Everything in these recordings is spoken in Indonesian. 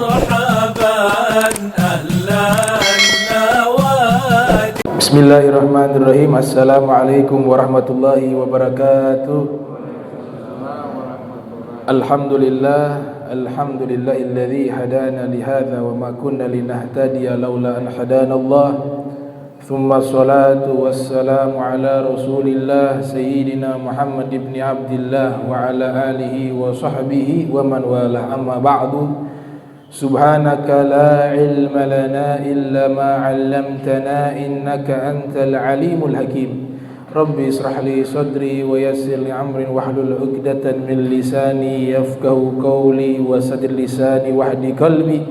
مرحبا أهلا نوادي. Bismillahirrahmanirrahim. Assalamualaikum warahmatullahi wabarakatuh. Alhamdulillahilladzi hadana lihadza wa ma kunna linahtadiya laula an hadanallah. Thumma salatu wassalamu ala Rasulillah sayyidina Muhammad ibn Abdillah wa ala alihi wa sahbihi wa man walah. Amma ba'du. Subhanaka la ilma lana illa ma 'allamtana innaka antal alimul hakim. Rabbi israh li sadri wa yassir li amri wahlul 'uqdatan min lisani yafqahu qawli wa sadr lisani wahdi qalbi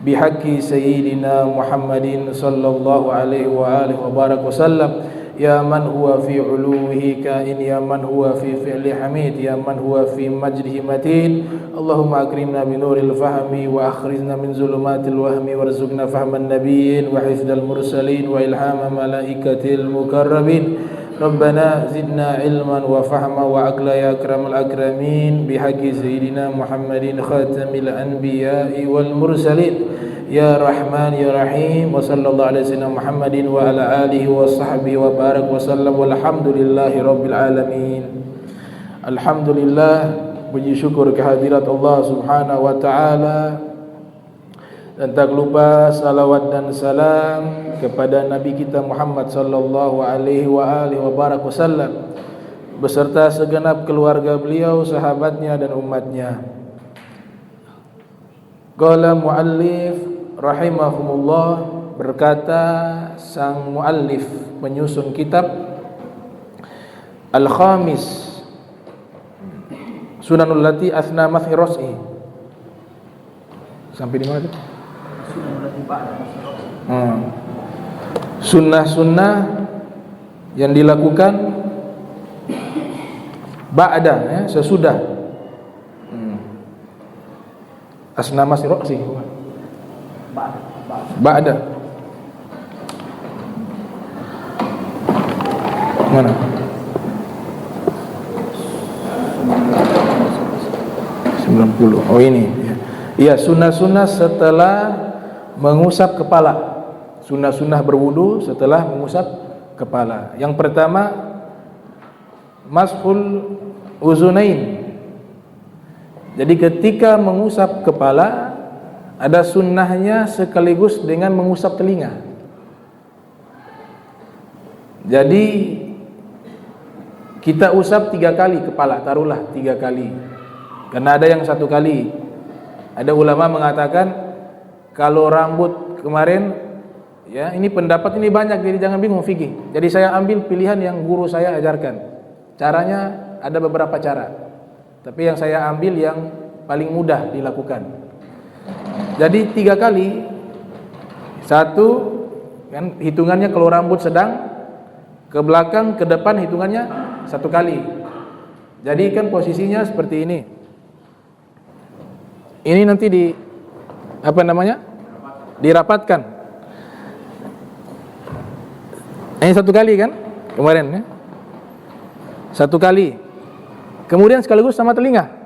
bihaqqi sayyidina Muhammadin sallallahu alaihi wa alihi wa barak wa sallam. Ya man huwa fi uluhi kain, ya man huwa fi fi'li hamid, ya man huwa fi majdihi matin. Allahumma akrimna bi nuril fahmi wa akhrijna min zulumatil wahmi warzuqna fahman nabiyyin wa hifdzal mursalin wa ilhama malaikatil mukarrabin. Rabbana zidna ilman wa fahma wa aqla ya akramal akramin bihaqqi sayyidina Muhammadin khatamil anbiya'i wal mursalin. Ya Rahman ya Rahim wa sallallahu alaihi wasallam Muhammadin wa ala alihi wa sahbihi wa barak wa sallam walhamdulillahi rabbil alamin. Alhamdulillah, puji syukur kehadirat Allah subhanahu wa ta'ala, dan tak lupa salawat dan salam kepada Nabi kita Muhammad sallallahu alaihi wa alihi wa barak wa sallam beserta segenap keluarga beliau, sahabatnya dan umatnya. Qala muallif rahimahumullah, berkata sang muallif penyusun kitab Al-Khamis Sunanul Lati Asna Mathi Ros'i. Sampai di mana itu? Sunnah-sunnah yang dilakukan ba'da, ya, sesudah Asna Mathi Ros'i. Ba'da. Mana? Oh ini. Iya, sunnah-sunnah setelah mengusap kepala. Sunnah-sunnah berwudu setelah mengusap kepala. Yang pertama, mashul uzunain. Jadi ketika mengusap kepala ada sunnahnya sekaligus dengan mengusap telinga. Jadi kita usap 3 kali kepala, taruhlah 3 kali. Karena ada yang 1 kali. Ada ulama mengatakan kalau rambut kemarin, ya ini pendapat ini banyak, jadi jangan bingung fikih. Jadi saya ambil pilihan yang guru saya ajarkan. Caranya ada beberapa cara, tapi yang saya ambil yang paling mudah dilakukan. Jadi 3 kali. 1 kan hitungannya kalau rambut sedang, ke belakang, ke depan hitungannya 1 kali. Jadi kan posisinya seperti ini. Ini nanti di apa namanya? Dirapatkan. Ini 1 kali kan? Kemarin ya. 1 kali. Kemudian sekaligus sama telinga.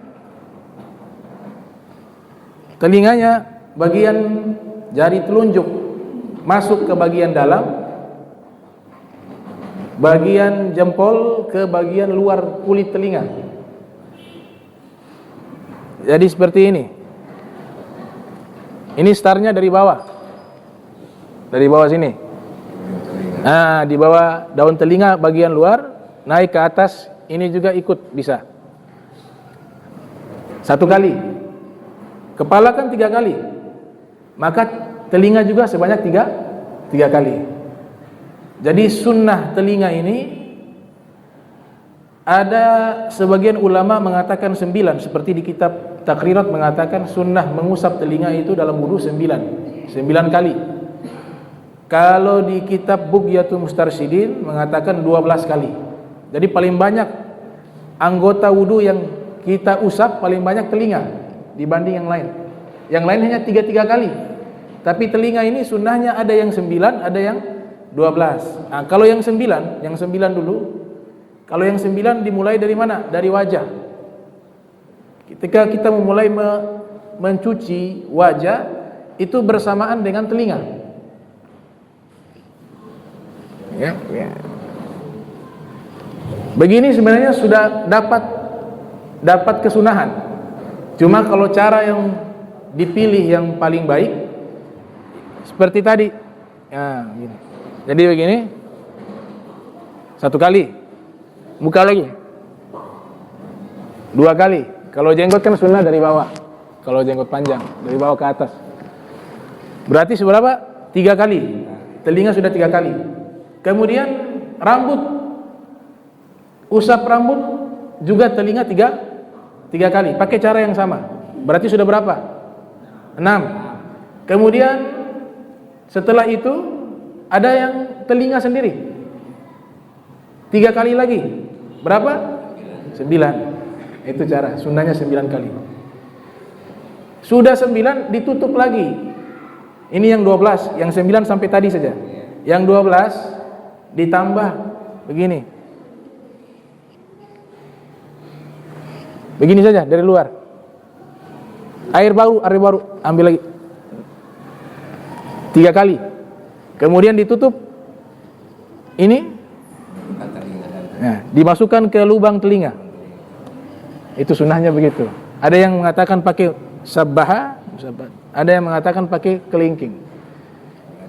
Telinganya bagian jari telunjuk masuk ke bagian dalam, bagian jempol ke bagian luar kulit telinga. Jadi seperti ini. Ini startnya dari bawah. Dari bawah sini. Nah, di bawah daun telinga bagian luar, naik ke atas, ini juga ikut bisa. 1 kali. Kepala kan 3 kali. Maka telinga juga sebanyak 3 kali. Jadi sunnah telinga ini ada sebagian ulama mengatakan 9, seperti di kitab Takrirat mengatakan sunnah mengusap telinga itu dalam wudu 9 kali. Kalau di kitab Bughyatul Mustarsyidin mengatakan 12 kali. Jadi paling banyak anggota wudu yang kita usap paling banyak telinga dibanding yang lain. Yang lain hanya 3 kali. Tapi telinga ini sunnahnya ada yang 9, ada yang 12. Nah, kalau yang 9 dulu. Kalau yang 9 dimulai dari mana? Dari wajah. Ketika kita memulai mencuci wajah itu bersamaan dengan telinga. Ya. Begini sebenarnya sudah dapat kesunahan. Cuma kalau cara yang dipilih yang paling baik seperti tadi. Ya, gini. Jadi begini. Satu kali. Buka lagi. Dua kali. Kalau jenggot kan sunnah dari bawah. Kalau jenggot panjang dari bawah ke atas. Berarti seberapa? 3 kali. Telinga sudah 3 kali. Kemudian rambut, usap rambut juga telinga 3 kali. Pakai cara yang sama. Berarti sudah berapa? 6. Kemudian setelah itu ada yang telinga sendiri 3 kali lagi. Berapa? 9. Itu cara. Sunnahnya 9 kali. Sudah 9 ditutup lagi. Ini yang 12. Yang 9 sampai tadi saja. Yang 12 ditambah begini. Begini saja dari luar. Air baru ambil lagi 3 kali. Kemudian ditutup ini. Nah, dimasukkan ke lubang telinga. Itu sunnahnya begitu. Ada yang mengatakan pakai sabbaha, ada yang mengatakan pakai kelingking.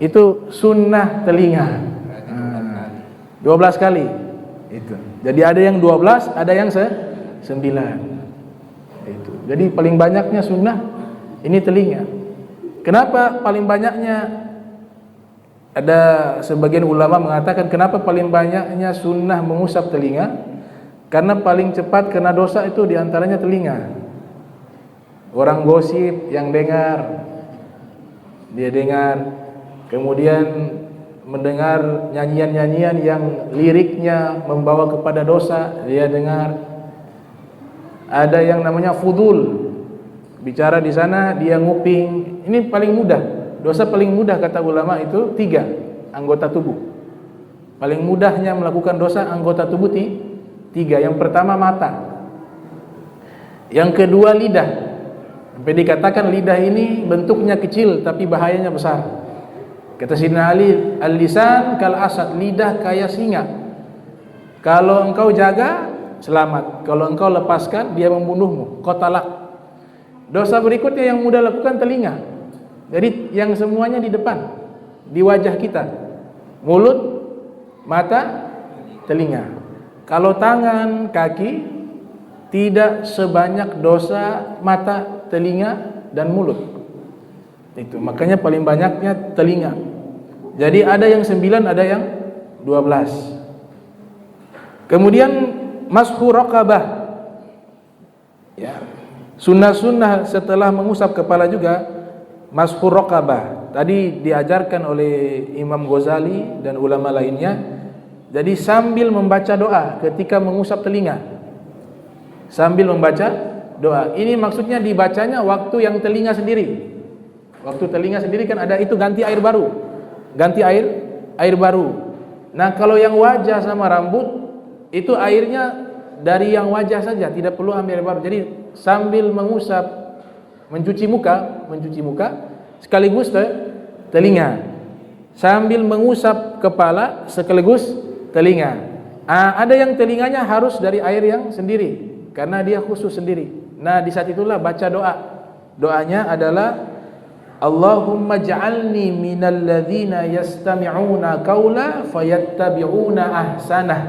Itu sunnah telinga. 12 kali. Itu. Jadi ada yang 12, ada yang 9. Itu. Jadi paling banyaknya sunnah ini telinga. Kenapa paling banyaknya? Ada sebagian ulama mengatakan kenapa paling banyaknya sunnah mengusap telinga? Karena paling cepat kena dosa itu diantaranya telinga. Orang gosip yang dengar, dia dengar, kemudian mendengar nyanyian-nyanyian yang liriknya membawa kepada dosa, dia dengar. Ada yang namanya fudul, bicara di sana dia nguping. Ini paling mudah. Dosa paling mudah kata ulama itu 3 anggota tubuh. Paling mudahnya melakukan dosa anggota tubuh 3. Yang pertama mata. Yang kedua lidah. Sampai dikatakan lidah ini bentuknya kecil tapi bahayanya besar. Kata Sayyidina Ali, al-lisan kal asad, lidah kayak singa. Kalau engkau jaga, selamat. Kalau engkau lepaskan, dia membunuhmu. Qatalak. Dosa berikutnya yang mudah lakukan telinga. Jadi yang semuanya di depan, di wajah kita, mulut, mata, telinga. Kalau tangan, kaki, tidak sebanyak dosa mata, telinga, dan mulut. Itu makanya paling banyaknya telinga. Jadi ada yang 9, ada yang 12. Kemudian mashu raqabah. Ya. Sunnah-sunnah setelah mengusap kepala juga Mashur raqabah. Tadi diajarkan oleh Imam Ghazali dan ulama lainnya. Jadi sambil membaca doa ketika mengusap telinga. Sambil membaca doa. Ini maksudnya dibacanya waktu yang telinga sendiri. Waktu telinga sendiri kan ada itu ganti air baru. Ganti air baru. Nah, kalau yang wajah sama rambut itu airnya dari yang wajah saja, tidak perlu ambil air baru. Jadi sambil mengusap mencuci muka sekaligus telinga, sambil mengusap kepala sekaligus telinga. Ada yang telinganya harus dari air yang sendiri karena dia khusus sendiri. Nah, di saat itulah baca doa. Doanya adalah Allahumma ja'alni minal ladzina yastami'una qawla fayattabi'una ahsanah.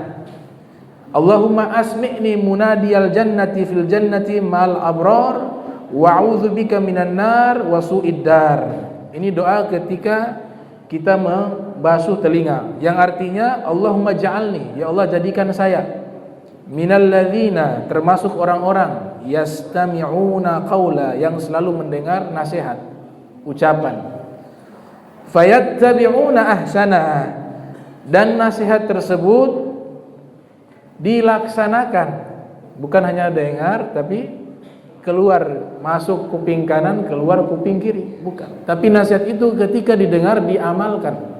Allahumma asmi'ni munadiyal jannati fil jannati mal abrar wa'udzubika minan nar wa su'id dar. Ini doa ketika kita membasuh telinga, yang artinya Allahumma ja'alni, ya Allah jadikan saya minal ladzina, termasuk orang-orang yastami'una qaula, yang selalu mendengar nasihat, ucapan. Fayattabi'una ahsana, dan nasihat tersebut dilaksanakan, bukan hanya dengar tapi keluar, masuk kuping kanan, keluar kuping kiri, bukan. Tapi nasihat itu ketika didengar diamalkan.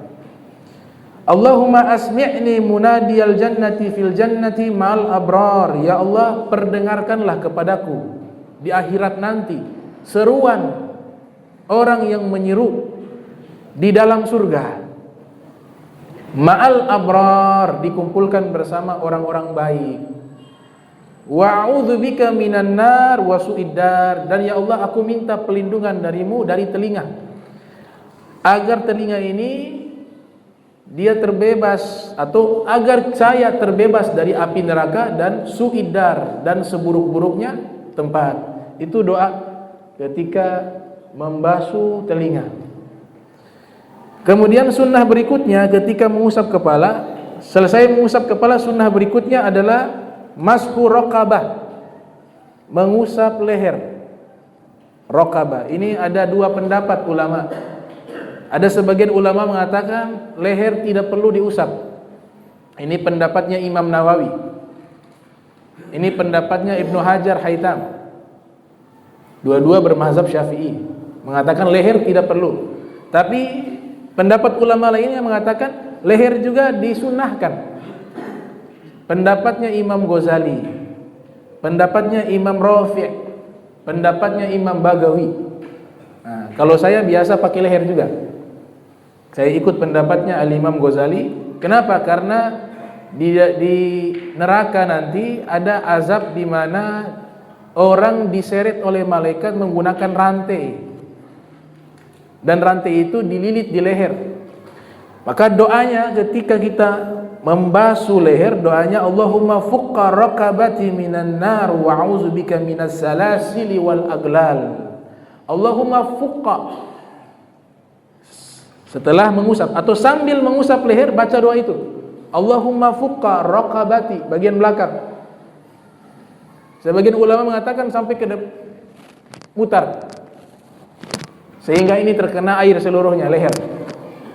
Allahumma asmi'ni munadiyal jannati fil jannati ma'al abrar. Ya Allah, perdengarkanlah kepadaku di akhirat nanti seruan orang yang menyeru di dalam surga. Ma'al abrar, dikumpulkan bersama orang-orang baik. Wa a'udzubika minan nar wa su'iddar, dan ya Allah aku minta pelindungan darimu dari telinga, agar telinga ini dia terbebas, atau agar saya terbebas dari api neraka, dan su'iddar, dan seburuk-buruknya tempat. Itu doa ketika membasuh telinga. Kemudian sunnah berikutnya ketika mengusap kepala, selesai mengusap kepala, sunnah berikutnya adalah mashu raqabah, mengusap leher. Raqabah ini ada dua pendapat ulama. Ada sebagian ulama mengatakan leher tidak perlu diusap. Ini pendapatnya Imam Nawawi. Ini pendapatnya Ibnu Hajar Haytham. Dua-dua bermazhab Syafi'i, mengatakan leher tidak perlu. Tapi pendapat ulama lainnya mengatakan leher juga disunahkan. Pendapatnya Imam Ghazali, pendapatnya Imam Rafi', pendapatnya Imam Bagawi. Nah, kalau saya biasa pakai leher juga. Saya ikut pendapatnya Al-Imam Ghazali. Kenapa? Karena di neraka nanti ada azab di mana orang diseret oleh malaikat menggunakan rantai, dan rantai itu dililit di leher. Maka doanya ketika kita membasuh leher, doanya Allahumma fukka raqabati minan nar wa a'udzubika minas salasili wal aglal. Allahumma fukka, setelah mengusap atau sambil mengusap leher baca doa itu, Allahumma fukka raqabati, bagian belakang. Sebagian ulama mengatakan sampai ke mutar, sehingga ini terkena air seluruhnya leher.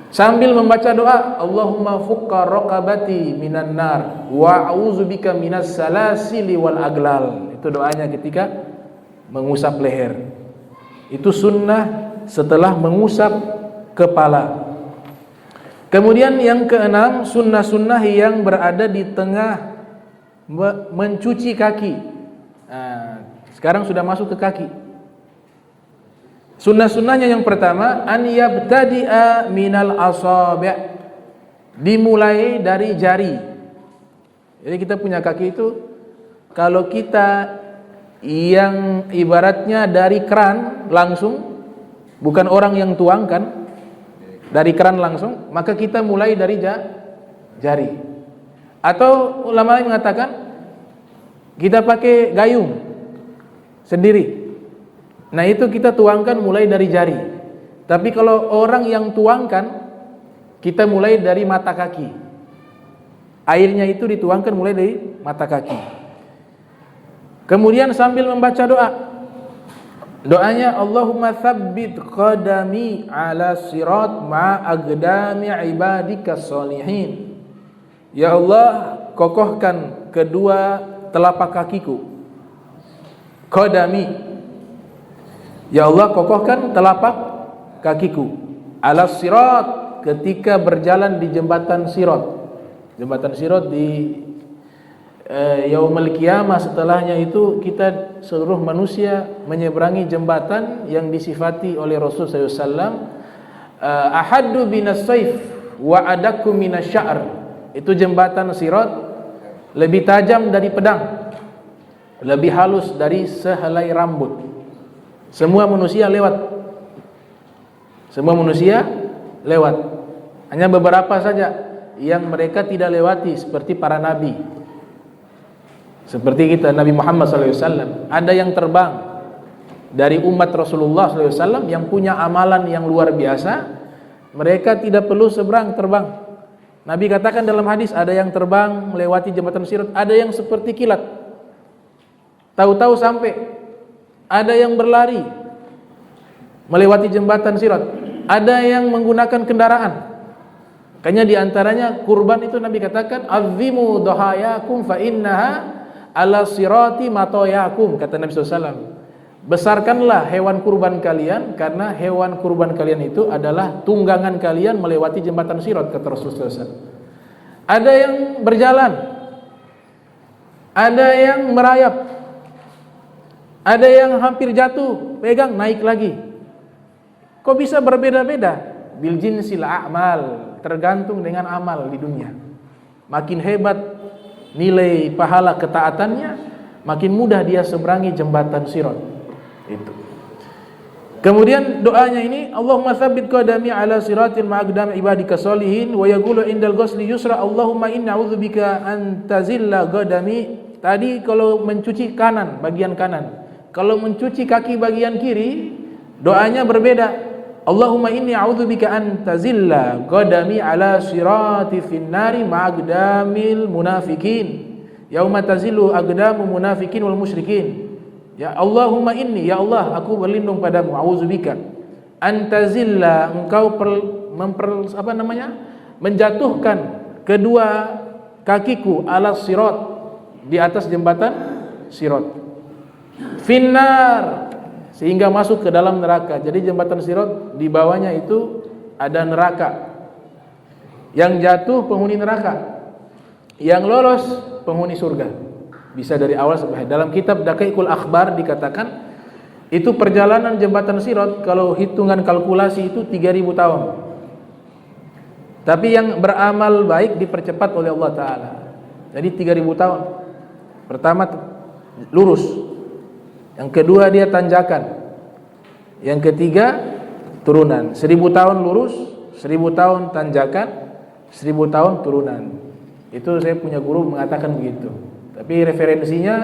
Sambil membaca doa, Allahumma fukka raqabati minan nar wa a'udzubika minas salasili wal aglal. Itu doanya ketika mengusap leher. Itu sunnah setelah mengusap kepala. Kemudian yang keenam, sunnah-sunnah yang berada di tengah mencuci kaki. Nah, sekarang sudah masuk ke kaki. Sunnah-sunnahnya yang pertama, an yabtadi'a minal asabi', dimulai dari jari. Jadi kita punya kaki itu, kalau kita yang ibaratnya dari keran langsung, bukan orang yang tuangkan, dari keran langsung, maka kita mulai dari jari. Atau ulama yang mengatakan kita pakai gayung sendiri. Nah itu kita tuangkan mulai dari jari. Tapi kalau orang yang tuangkan, kita mulai dari mata kaki. Airnya itu dituangkan mulai dari mata kaki. Kemudian sambil membaca doa, doanya Allahumma tsabbit qadami ala sirat ma aqdami ibadika sholihin. Ya Allah, kokohkan kedua telapak kakiku. Qadami, ya Allah, kokohkan telapak kakiku. Ala sirat, ketika berjalan di jembatan sirat. Jembatan sirat di yaumul qiyamah, setelahnya itu kita seluruh manusia menyeberangi jembatan yang disifati oleh Rasul SAW, ahaddu binas saif wa adakku minas sya'r. Itu jembatan sirat lebih tajam dari pedang, lebih halus dari sehelai rambut. Semua manusia lewat. Semua manusia lewat. Hanya beberapa saja yang mereka tidak lewati, seperti para nabi. Seperti kita, Nabi Muhammad SAW. Ada yang terbang dari umat Rasulullah SAW yang punya amalan yang luar biasa. Mereka tidak perlu seberang, terbang. Nabi katakan dalam hadis, ada yang terbang melewati jembatan sirat, ada yang seperti kilat, tahu-tahu sampai. Ada yang berlari melewati jembatan sirat, ada yang menggunakan kendaraan. Makanya diantaranya kurban itu Nabi katakan, azzimu dhahayakum fa innaha ala sirati matoyakum, kata Nabi SAW. Besarkanlah hewan kurban kalian, karena hewan kurban kalian itu adalah tunggangan kalian melewati jembatan sirat, kata Rasulullah SAW. Ada yang berjalan, ada yang merayap, Ada yang hampir jatuh, pegang naik lagi. Kok bisa berbeda-beda? Bil jinsil a'mal, tergantung dengan amal di dunia. Makin hebat nilai pahala ketaatannya, makin mudah dia seberangi jembatan sirat. Itu. Kemudian doanya ini, Allahumma tsabbit qadami ala siratil ma'aqdam ibadika sholihin wa yaqulu indal ghusli yusra Allahumma inni a'udzubika an tazilla qadami. Tadi kalau mencuci kanan, bagian kanan. Kalau mencuci kaki bagian kiri, doanya berbeda. Allahumma inni a'udzubika an tazilla qadami ala sirati finnari ma'aqdamil munafikin. Yauma tazillu aqdamu munafikin wal musyrikin. Ya Allahumma inni, ya Allah, aku berlindung padamu, a'udzubika antazilla, engkau menjatuhkan kedua kakiku ala sirat, di atas jembatan sirat, finnar, sehingga masuk ke dalam neraka. Jadi jembatan sirat di bawahnya itu ada neraka. Yang jatuh penghuni neraka, yang lolos penghuni surga. Bisa dari awal sampai akhir. Dalam kitab Daqaiqul Akhbar dikatakan itu perjalanan jembatan sirat kalau hitungan kalkulasi itu 3000 tahun. Tapi yang beramal baik dipercepat oleh Allah Ta'ala. Jadi 3000 tahun. Pertama lurus, yang kedua dia tanjakan, yang ketiga turunan. 1000 tahun lurus, 1000 tahun tanjakan, 1000 tahun turunan. Itu saya punya guru mengatakan begitu. Tapi referensinya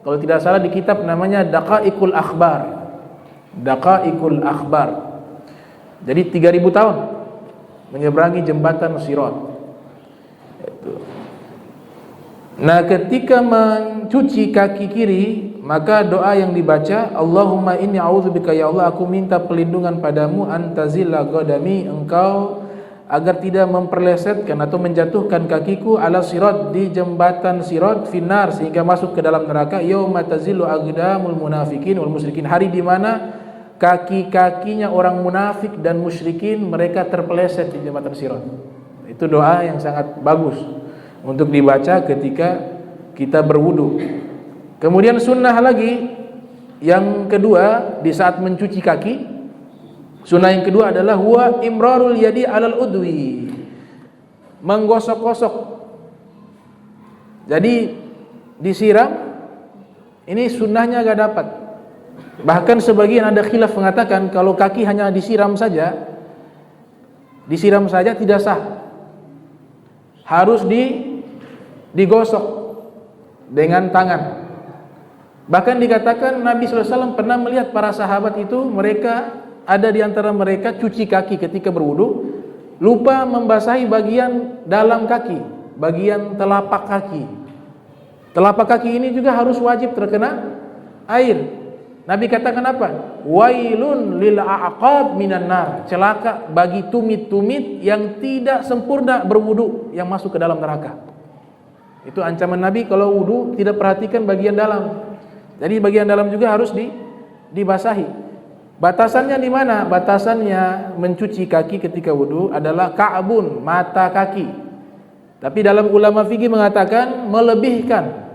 kalau tidak salah di kitab namanya Daqaiqul Akhbar. Daqaiqul Akhbar. Jadi 3000 tahun menyeberangi jembatan sirat. Nah, ketika mencuci kaki kiri, maka doa yang dibaca, Allahumma inni a'udzubika, ya Allah, aku minta perlindungan padamu antazilla qadami, engkau agar tidak memperlesetkan atau menjatuhkan kakiku ala sirat, di jembatan sirat, finnar, sehingga masuk ke dalam neraka. Yauma tazillu aqdamul munafikin wal musyrikin, hari di mana kaki-kakinya orang munafik dan musyrikin mereka terpeleset di jembatan sirat. Itu doa yang sangat bagus untuk dibaca ketika kita berwudu. Kemudian sunnah lagi yang kedua di saat mencuci kaki, sunnah yang kedua adalah huwa imrarul yadi alal udwi, menggosok-gosok. Jadi disiram, ini sunnahnya gak dapat. Bahkan sebagian ada khilaf mengatakan kalau kaki hanya disiram saja tidak sah, harus digosok dengan tangan. Bahkan dikatakan Nabi SAW pernah melihat para sahabat itu, mereka ada di antara mereka cuci kaki ketika berwudu, lupa membasahi bagian dalam kaki, bagian telapak kaki. Telapak kaki ini juga harus wajib terkena air. Nabi katakan apa? Wailun lil a'qab minan nar, celaka bagi tumit-tumit yang tidak sempurna berwudu yang masuk ke dalam neraka. Itu ancaman Nabi kalau wudu tidak perhatikan bagian dalam. Jadi bagian dalam juga harus dibasahi. Batasannya di mana? Batasannya mencuci kaki ketika wudu adalah ka'bun, mata kaki. Tapi dalam ulama fikih mengatakan melebihkan.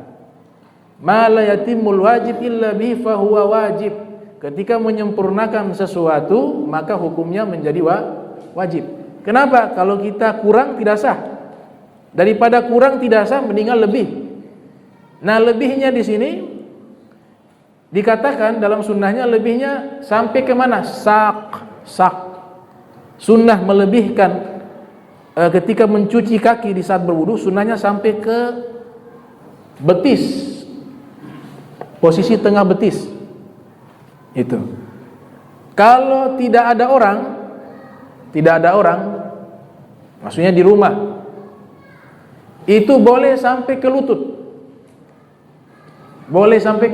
Ma la yatimul wajib illa bihi fa huwa wajib. Ketika menyempurnakan sesuatu, maka hukumnya menjadi wajib. Kenapa? Kalau kita kurang tidak sah. Daripada kurang tidak sah, mendingan lebih. Nah, lebihnya di sini dikatakan dalam sunnahnya, lebihnya sampai ke mana? Sak. Sunnah melebihkan ketika mencuci kaki di saat berwudu, sunnahnya sampai ke betis, posisi tengah betis. Itu. Kalau tidak ada orang, maksudnya di rumah, itu boleh sampai ke lutut. Boleh sampai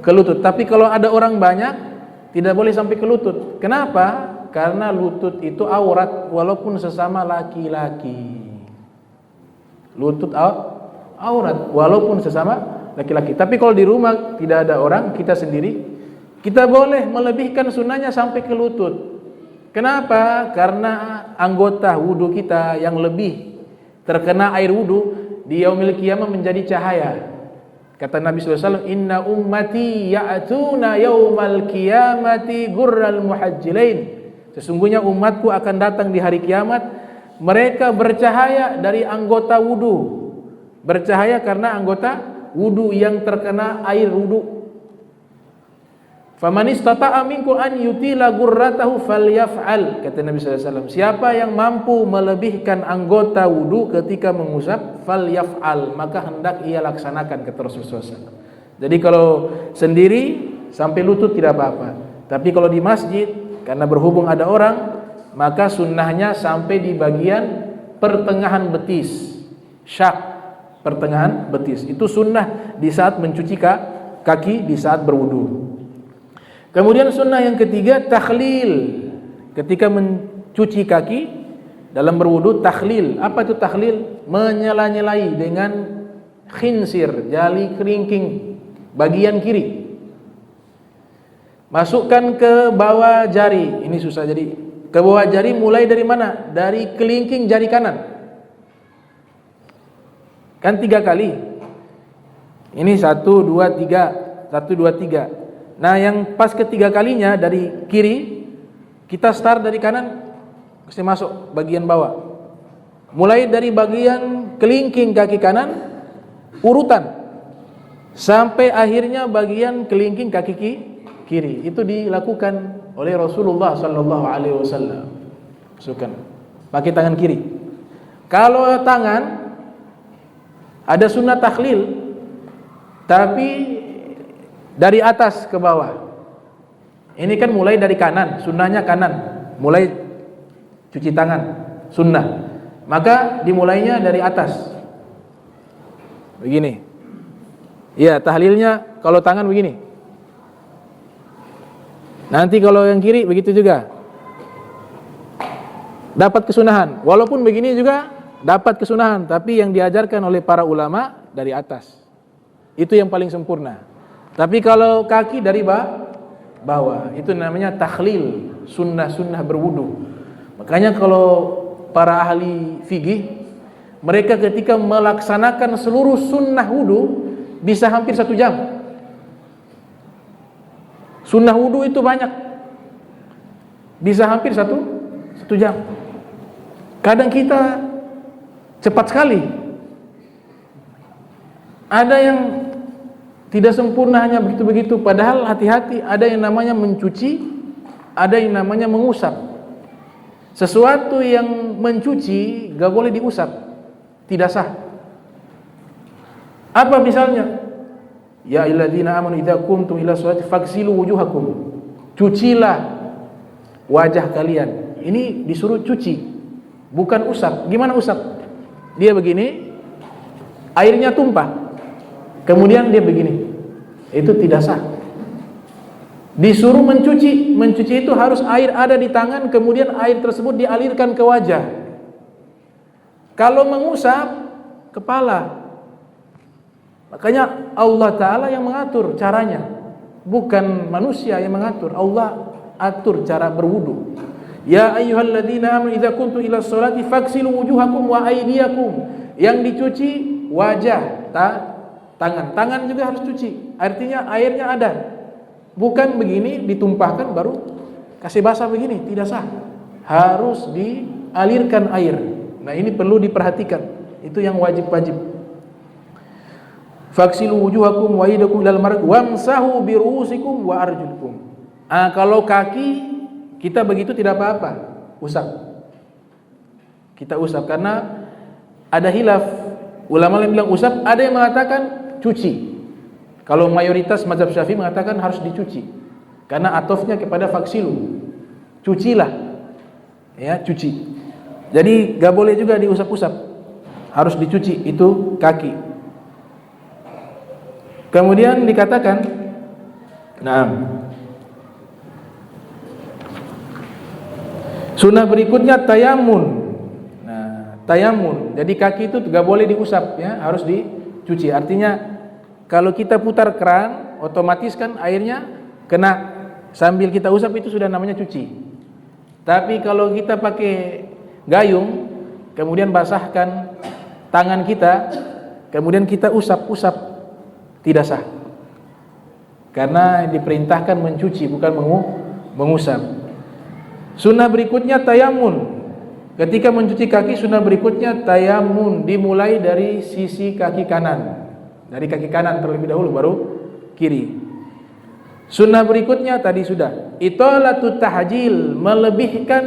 ke lutut. Tapi kalau ada orang banyak, tidak boleh sampai ke lutut. Kenapa? Karena lutut itu aurat walaupun sesama laki-laki. Lutut aurat walaupun sesama laki-laki. Tapi kalau di rumah tidak ada orang, kita sendiri, kita boleh melebihkan sunnahnya sampai ke lutut. Kenapa? Karena anggota wudu kita yang lebih terkena air wudu di yaumil qiyamah menjadi cahaya. Kata Nabi SAW, inna ummati ya'tuna yaumal qiyamati gurral muhajjilain. Sesungguhnya umatku akan datang di hari kiamat, mereka bercahaya dari anggota wudu. Bercahaya karena anggota wudu yang terkena air wudu. Faman istata'a minkum an yutila gurratahu falyaf'al. Kata Nabi SAW, siapa yang mampu melebihkan anggota wudu ketika mengusap, falyaf'al, maka hendak ia laksanakan, kata Rasulullah SAW. Jadi kalau sendiri sampai lutut tidak apa-apa, tapi kalau di masjid karena berhubung ada orang, maka sunnahnya sampai di bagian pertengahan betis, syak, pertengahan betis. Itu sunnah di saat mencuci kaki di saat berwudu. Kemudian sunnah yang ketiga, takhlil. Ketika mencuci kaki dalam berwudu, takhlil. Apa itu takhlil? Menyela-nyelai dengan khinsir, jari kelingking bagian kiri. Masukkan ke bawah jari. Ini susah, jadi ke bawah jari mulai dari mana? Dari kelingking jari kanan. Kan 3 kali. Ini 1, 2, 3. 1, 2, 3. Nah, yang pas ketiga kalinya dari kiri, kita start dari kanan, mesti masuk bagian bawah. Mulai dari bagian kelingking kaki kanan, urutan sampai akhirnya bagian kelingking kaki kiri. Itu dilakukan oleh Rasulullah sallallahu alaihi wasallam. Masukkan pakai tangan kiri. Kalau tangan ada sunnah takhlil, tapi dari atas ke bawah. Ini kan mulai dari kanan, sunnahnya kanan. Mulai cuci tangan, sunnah. Maka dimulainya dari atas. Begini. Iya, tahlilnya kalau tangan begini. Nanti kalau yang kiri begitu juga. Dapat kesunahan. Walaupun begini juga dapat kesunahan, tapi yang diajarkan oleh para ulama dari atas. Itu yang paling sempurna. Tapi kalau kaki dari bawah, itu namanya takhlil, sunnah-sunnah berwudu. Makanya kalau para ahli fikih, mereka ketika melaksanakan seluruh sunnah wudu bisa hampir 1 jam. Sunnah wudu itu banyak, bisa hampir satu jam. Kadang kita cepat sekali. Ada yang tidak sempurna hanya begitu-begitu, padahal hati-hati, ada yang namanya mencuci, ada yang namanya mengusap. Sesuatu yang mencuci gak boleh diusap, tidak sah. Apa misalnya? Ya ayyuhalladzina amanu idza qumtum ila sholati faghsilu wujuhakum. Cucilah wajah kalian. Ini disuruh cuci, bukan usap. Gimana usap? Dia begini, airnya tumpah. Kemudian dia begini, itu tidak sah. Disuruh mencuci itu harus air ada di tangan, kemudian air tersebut dialirkan ke wajah. Kalau mengusap, kepala. Makanya Allah Ta'ala yang mengatur caranya, bukan manusia yang mengatur. Allah atur cara berwudu. Ya ayyuhalladzina amanu idza kuntum ila sholati faghsilu wujuhakum wa aydiyakum. Yang dicuci wajah, tangan juga harus cuci. Artinya airnya ada. Bukan begini ditumpahkan baru kasih basah begini, tidak sah. Harus dialirkan air. Nah, ini perlu diperhatikan. Itu yang wajib-wajib. Faghsilu wujuhakum wa aydiyakum ilal marafiq wamsahu bi ru'usikum wa arjulukum. Kalau kaki kita begitu tidak apa-apa, usap. Kita usap karena ada hilaf. Ulama yang bilang usap, ada yang mengatakan cuci. Kalau mayoritas mazhab Syafi'i mengatakan harus dicuci. Karena atofnya kepada faksilu. Cucilah. Ya, cuci. Jadi gak boleh juga diusap-usap. Harus dicuci itu kaki. Kemudian dikatakan, sunnah berikutnya tayamun. Tayamun. Jadi kaki itu gak boleh diusap, ya, harus dicuci. Artinya kalau kita putar keran, otomatis kan airnya kena. Sambil kita usap itu sudah namanya cuci. Tapi kalau kita pakai gayung, kemudian basahkan tangan kita, kemudian kita usap-usap tidak sah. Karena diperintahkan mencuci bukan mengusap. Sunnah berikutnya tayamun. Ketika mencuci kaki, sunnah berikutnya tayamun, dimulai dari sisi kaki kanan. Dari kaki kanan terlebih dahulu baru kiri. Sunnah berikutnya tadi sudah itolatu tahjil, melebihkan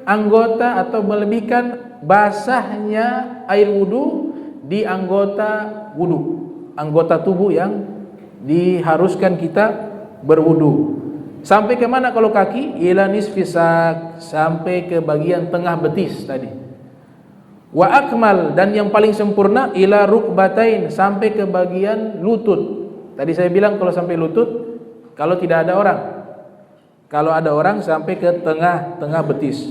anggota atau melebihkan basahnya air wudu di anggota wudu, anggota tubuh yang diharuskan kita berwudu. Sampai ke mana kalau kaki? Ila nisfisak, sampai ke bagian tengah betis tadi. Wa akmal, dan yang paling sempurna ila rukbatain, sampai ke bagian lutut. Tadi saya bilang kalau sampai lutut kalau tidak ada orang. Kalau ada orang sampai ke tengah betis.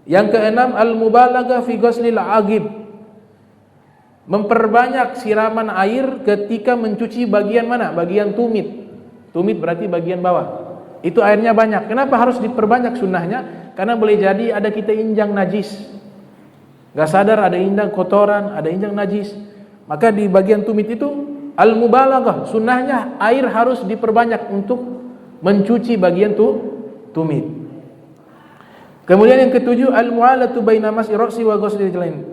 Yang keenam al-mubalaghah fi ghuslil agib, memperbanyak siraman air ketika mencuci bagian mana? Bagian tumit. Tumit berarti bagian bawah. Itu airnya banyak. Kenapa harus diperbanyak sunnahnya? Karena boleh jadi ada kita injang najis, gak sadar ada injang kotoran, ada injang najis. Maka di bagian tumit itu al-mubalaghah, sunnahnya air harus diperbanyak untuk mencuci bagian tumit. Kemudian yang ketujuh al-mu'alatu baina mas'i ra'si wa ghuslil rijlain.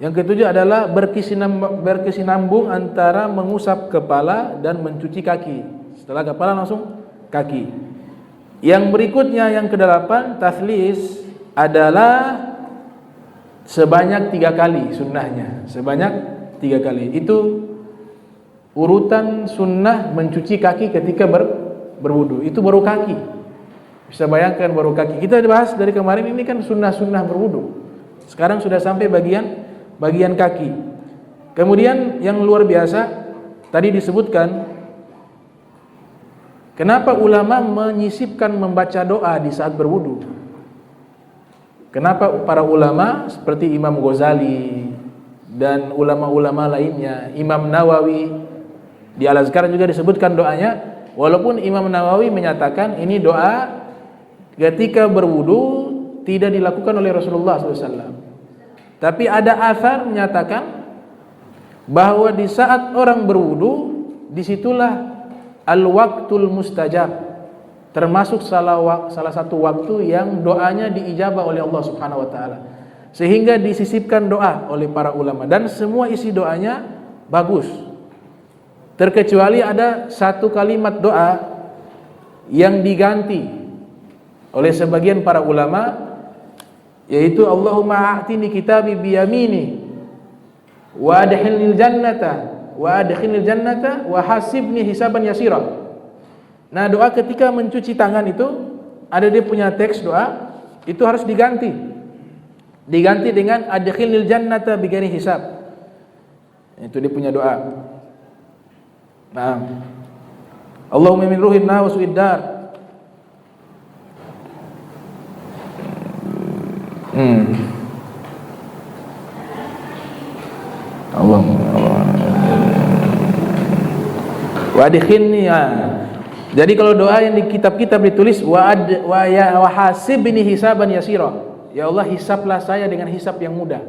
Yang ketujuh adalah berkesinambung antara mengusap kepala dan mencuci kaki. Setelah kepala langsung kaki. Yang berikutnya yang kedelapan tathlis adalah sebanyak 3 kali sunnahnya. Sebanyak 3 kali. Itu urutan sunnah mencuci kaki ketika berwudu. Itu baru kaki. Bisa bayangkan baru kaki. Kita bahas dari kemarin ini kan sunnah-sunnah berwudu. Sekarang sudah sampai bagian kaki. Kemudian yang luar biasa tadi disebutkan, kenapa ulama menyisipkan membaca doa di saat berwudu? Kenapa para ulama seperti Imam Ghazali dan ulama-ulama lainnya, Imam Nawawi di Al-Azkar juga disebutkan doanya, walaupun Imam Nawawi menyatakan ini doa ketika berwudu tidak dilakukan oleh Rasulullah SAW. Tapi ada athar menyatakan bahwa di saat orang berwudu, disitulah al-waqtul mustajab, termasuk salah satu waktu yang doanya diijabah oleh Allah Subhanahu wa taala. Sehingga disisipkan doa oleh para ulama dan semua isi doanya bagus. Terkecuali ada satu kalimat doa yang diganti oleh sebagian para ulama, yaitu Allahumma a'tini kitabi biyamini wa adkhilnil jannata wa hasibni hisaban yasira. Nah, doa ketika mencuci tangan itu ada dia punya teks doa, itu harus diganti dengan adkhilnil jannata bighairi hisab. Itu dia punya doa. Nah, Allahumma min ruhinna wa su'iddar. Allah wa adkhilni. Jadi kalau doa yang di kitab-kitab ditulis wa hasibni hisaban yasira, ya Allah hisablah saya dengan hisab yang mudah.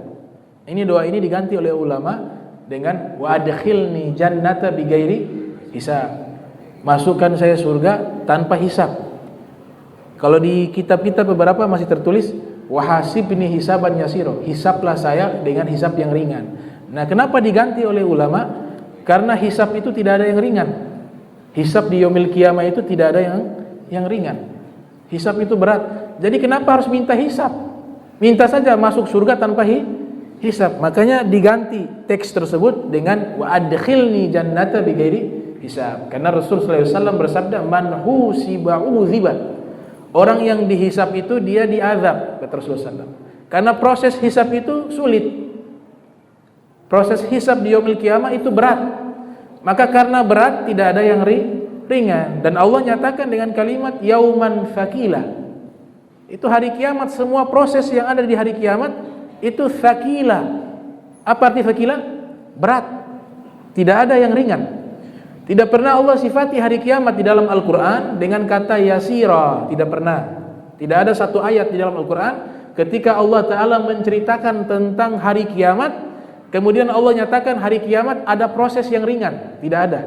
Ini doa ini diganti oleh ulama dengan wa adkhilni jannata bighairi hisab, masukkan saya surga tanpa hisab. Kalau di kitab-kitab beberapa masih tertulis wa hasibni hisaban yasira, hisablah saya dengan hisab yang ringan. Nah, kenapa diganti oleh ulama? Karena hisab itu tidak ada yang ringan. Hisab di yaumil qiyamah itu tidak ada yang ringan. Hisab itu berat. Jadi kenapa harus minta hisab? Minta saja masuk surga tanpa hisab. Makanya diganti teks tersebut dengan wa adkhilni jannata bighairi hisab. Karena Rasulullah SAW bersabda, man husiba uziba. Orang yang dihisab itu dia diazab, kata Rasulullah SAW. Karena proses hisab itu sulit. Proses hisab di yaumil qiyamah itu berat. Maka karena berat tidak ada yang ringan. Dan Allah nyatakan dengan kalimat yauman thaqila. Itu hari kiamat, semua proses yang ada di hari kiamat itu thaqila. Apa arti thaqila? Berat. Tidak ada yang ringan. Tidak pernah Allah sifati hari kiamat di dalam Al-Quran dengan kata yasira. Tidak pernah. Tidak ada satu ayat di dalam Al-Quran ketika Allah Ta'ala menceritakan tentang hari kiamat, kemudian Allah nyatakan hari kiamat ada proses yang ringan. Tidak ada.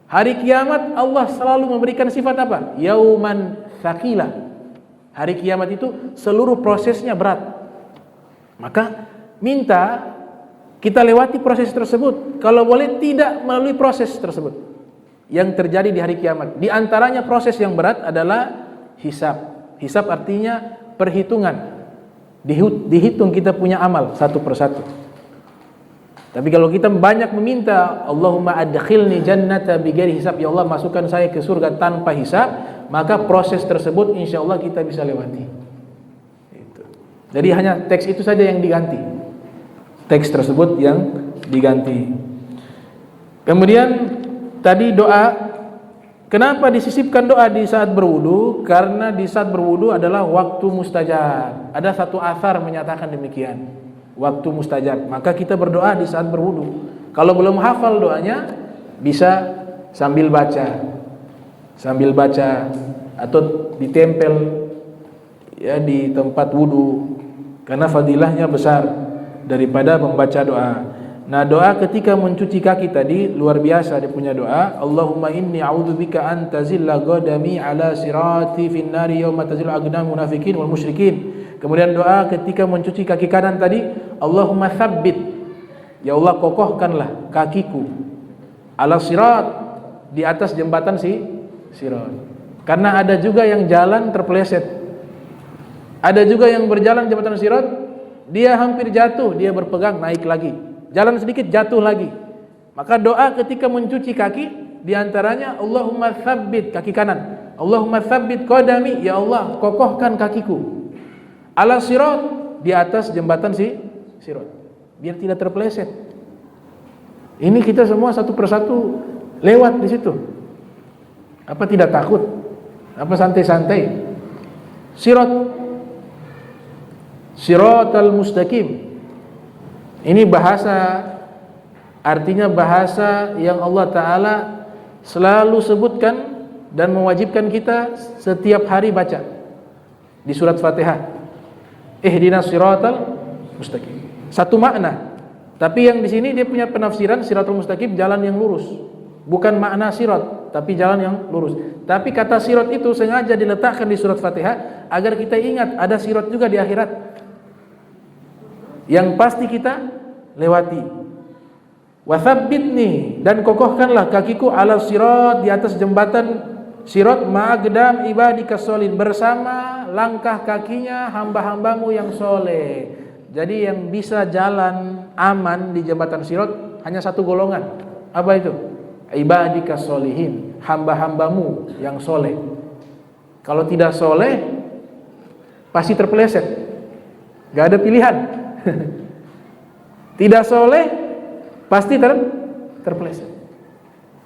Hari kiamat Allah selalu memberikan sifat apa? Yauman tsaqila. Hari kiamat itu seluruh prosesnya berat. Maka minta kita lewati proses tersebut. Kalau boleh tidak melalui proses tersebut yang terjadi di hari kiamat. Di antaranya proses yang berat adalah hisab. Hisab artinya perhitungan. Dihitung kita punya amal satu persatu. Tapi kalau kita banyak meminta, Allahumma adkhilni jannata bighairi hisab, ya Allah masukkan saya ke surga tanpa hisab, maka proses tersebut insya Allah kita bisa lewati. Jadi hanya teks itu saja yang diganti. Teks tersebut yang diganti. Kemudian tadi doa. Kenapa disisipkan doa di saat berwudu? Karena di saat berwudu adalah waktu mustajab. Ada satu athar menyatakan demikian. Waktu mustajab. Maka kita berdoa di saat berwudu. Kalau belum hafal doanya, bisa sambil baca. Sambil baca atau ditempel ya di tempat wudu. Karena fadilahnya besar daripada membaca doa. Nah, doa ketika mencuci kaki tadi luar biasa dia punya doa. Allahumma inni a'udzubika an tazilla qadami ala sirati fin nari yauma tazillu aqdamul munafiqin wal musyrikin. Kemudian doa ketika mencuci kaki kanan tadi, Allahumma tsabbit. Ya Allah kokohkanlah kakiku ala sirat, di atas jembatan sirat. Karena ada juga yang jalan terpeleset. Ada juga yang berjalan jembatan sirat, dia hampir jatuh, dia berpegang naik lagi. Jalan sedikit jatuh lagi. Maka doa ketika mencuci kaki diantaranya Allahumma tsabbit kaki kanan. Allahumma tsabbit qadami, ya Allah kokohkan kakiku. Ala sirat, di atas jembatan sirat. Biar tidak terpeleset. Ini kita semua satu persatu lewat di situ. Apa tidak takut? Apa santai-santai? Siratal mustaqim. Ini bahasa, artinya bahasa yang Allah Ta'ala selalu sebutkan dan mewajibkan kita setiap hari baca di surat Fatihah. Ihdinas siratal mustaqim. Satu makna. Tapi yang di sini dia punya penafsiran siratal mustaqim, jalan yang lurus. Bukan makna sirat, tapi jalan yang lurus. Tapi kata sirat itu sengaja diletakkan di surat Fatihah agar kita ingat ada sirat juga di akhirat yang pasti kita lewati. Wa tsabbitni, dan kokohkanlah kakiku ala sirat, di atas jembatan sirat, ma'aqdam ibadika sholin, bersama langkah kakinya hamba-hambamu yang soleh. Jadi yang bisa jalan aman di jembatan sirat hanya satu golongan. Apa itu? Ibadika sholihin, hamba-hambamu yang soleh. Kalau tidak soleh pasti terpeleset, gak ada pilihan. Tidak soleh pasti terpeleset.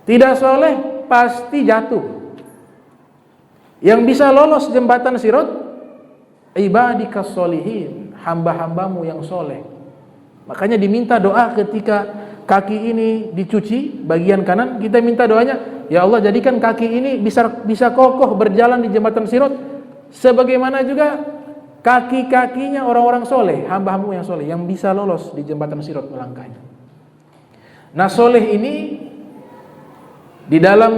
Tidak soleh pasti jatuh. Yang bisa lolos jembatan sirat ibadikas sholihin, hamba-hambamu yang soleh. Makanya diminta doa ketika kaki ini dicuci bagian kanan, kita minta doanya, ya Allah jadikan kaki ini bisa kokoh berjalan di jembatan sirat sebagaimana juga kaki-kakinya orang-orang soleh, hamba-hambamu yang soleh yang bisa lolos di jembatan sirat melangkahnya. Nah, soleh ini di dalam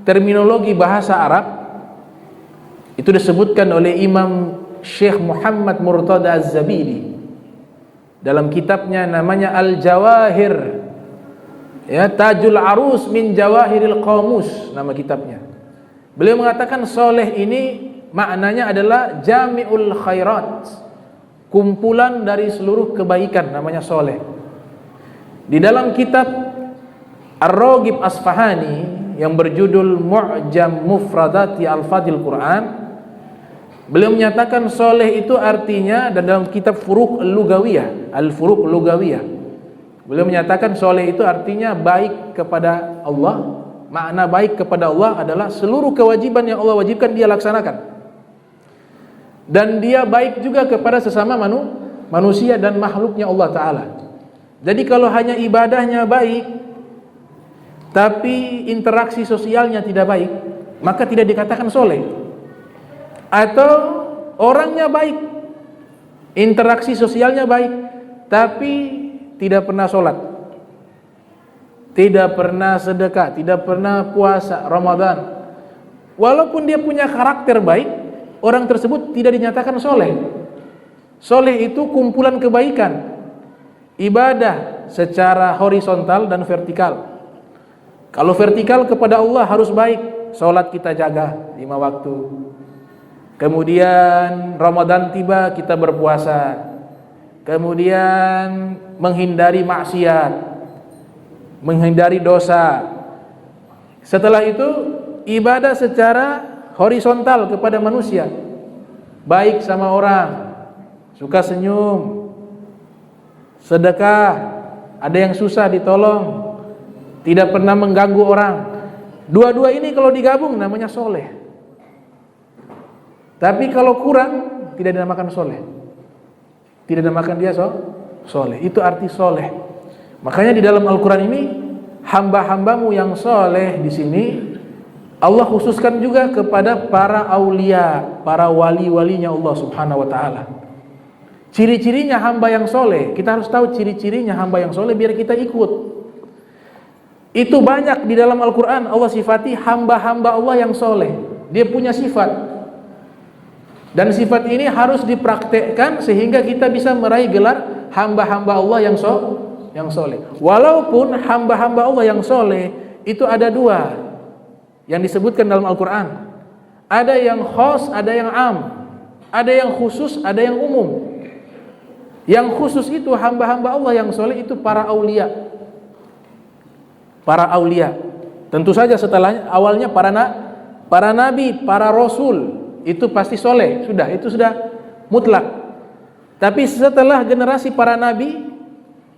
terminologi bahasa Arab itu disebutkan oleh Imam Syekh Muhammad Murtada Az-Zabidi dalam kitabnya namanya Al-Jawahir, ya, Tajul Arus min Jawahiril Qamus nama kitabnya. Beliau mengatakan soleh ini maknanya adalah jami'ul khairat, kumpulan dari seluruh kebaikan, namanya soleh. Di dalam kitab Ar-Raghib Asfahani yang berjudul Mu'jam Mufradati Al-Fadil Quran, beliau menyatakan soleh itu artinya, dan dalam kitab Furuq Al-Lugawiyah, Al-Furuq Lugawiyah, beliau menyatakan soleh itu artinya baik kepada Allah. Makna baik kepada Allah adalah seluruh kewajiban yang Allah wajibkan dia laksanakan. Dan dia baik juga kepada sesama manusia dan makhluknya Allah Ta'ala. Jadi kalau hanya ibadahnya baik tapi interaksi sosialnya tidak baik, maka tidak dikatakan soleh. Atau orangnya baik, interaksi sosialnya baik, tapi tidak pernah sholat, tidak pernah sedekah, tidak pernah puasa Ramadan, walaupun dia punya karakter baik, orang tersebut tidak dinyatakan soleh. Soleh itu kumpulan kebaikan, ibadah secara horizontal dan vertikal. Kalau vertikal kepada Allah harus baik, sholat kita jaga 5 waktu. Kemudian Ramadan tiba kita berpuasa. Kemudian menghindari maksiat, menghindari dosa. Setelah itu ibadah secara horizontal kepada manusia, baik sama orang, suka senyum, sedekah, ada yang susah ditolong, tidak pernah mengganggu orang. Dua-dua ini kalau digabung namanya soleh. Tapi kalau kurang tidak dinamakan soleh, tidak dinamakan dia soleh. Itu arti soleh. Makanya di dalam Al-Quran ini hamba-hambamu yang soleh di sini Allah khususkan juga kepada para aulia, para wali-walinya Allah Subhanahu Wa Taala. Ciri-cirinya hamba yang soleh, kita harus tahu ciri-cirinya hamba yang soleh biar kita ikut. Itu banyak di dalam Al-Quran Allah sifati hamba-hamba Allah yang soleh. Dia punya sifat. Dan sifat ini harus dipraktekkan sehingga kita bisa meraih gelar hamba-hamba Allah yang soleh. Walaupun hamba-hamba Allah yang soleh itu ada 2 yang disebutkan dalam Al-Quran. Ada yang khas, ada yang am. Ada yang khusus, ada yang umum. Yang khusus itu hamba-hamba Allah yang soleh itu para aulia. Para aulia. Tentu saja setelahnya awalnya para nabi, para rasul. Itu pasti soleh, itu sudah mutlak. Tapi setelah generasi para nabi,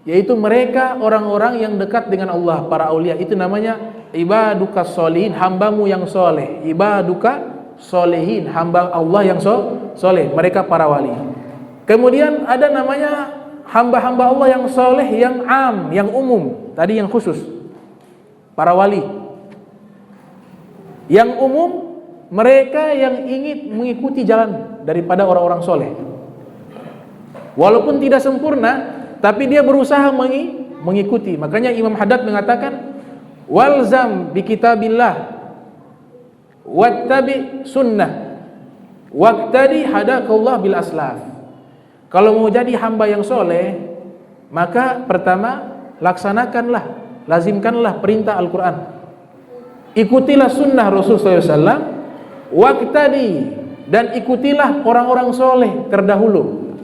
yaitu mereka orang-orang yang dekat dengan Allah, para aulia, itu namanya ibaduka sholihin, hambamu yang soleh. Ibaduka sholihin, hamba Allah yang soleh, mereka para wali. Kemudian ada namanya hamba-hamba Allah yang soleh, yang am, yang umum. Tadi yang khusus, para wali. Yang umum, mereka yang ingin mengikuti jalan daripada orang-orang soleh. Walaupun tidak sempurna, tapi dia berusaha mengikuti. Makanya Imam Haddad mengatakan, walzam bi kitabillah wattabi sunnah waqtadi hadakallah bil aslaf. Kalau mau jadi hamba yang soleh, maka pertama laksanakanlah, lazimkanlah perintah Al-Quran. Ikutilah sunnah Rasulullah SAW. Waqtadi, dan ikutilah orang-orang soleh terdahulu.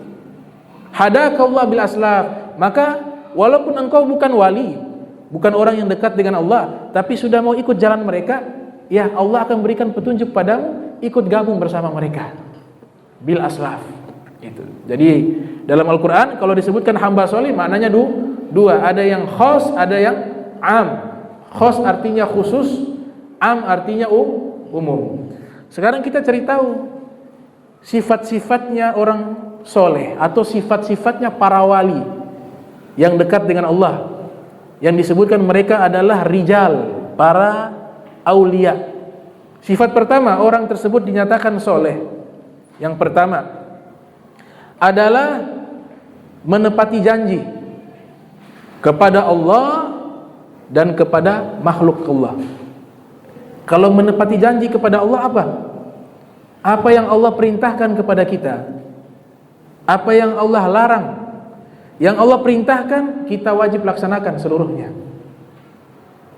Hadakallah bil aslaf. Maka walaupun engkau bukan wali, bukan orang yang dekat dengan Allah, tapi sudah mau ikut jalan mereka, ya Allah akan berikan petunjuk padamu, ikut gabung bersama mereka. Bil aslaf. Itu. Jadi dalam Al-Quran kalau disebutkan hamba soleh maknanya 2. Ada yang khas, ada yang am. Khas artinya khusus, am artinya umum. Sekarang kita cari tahu sifat-sifatnya orang soleh atau sifat-sifatnya para wali yang dekat dengan Allah. Yang disebutkan mereka adalah rijal, para aulia. Sifat pertama orang tersebut dinyatakan soleh. Yang pertama adalah menepati janji kepada Allah dan kepada makhluk Allah. Kalau menepati janji kepada Allah apa? Apa yang Allah perintahkan kepada kita, apa yang Allah larang. Yang Allah perintahkan kita wajib laksanakan seluruhnya.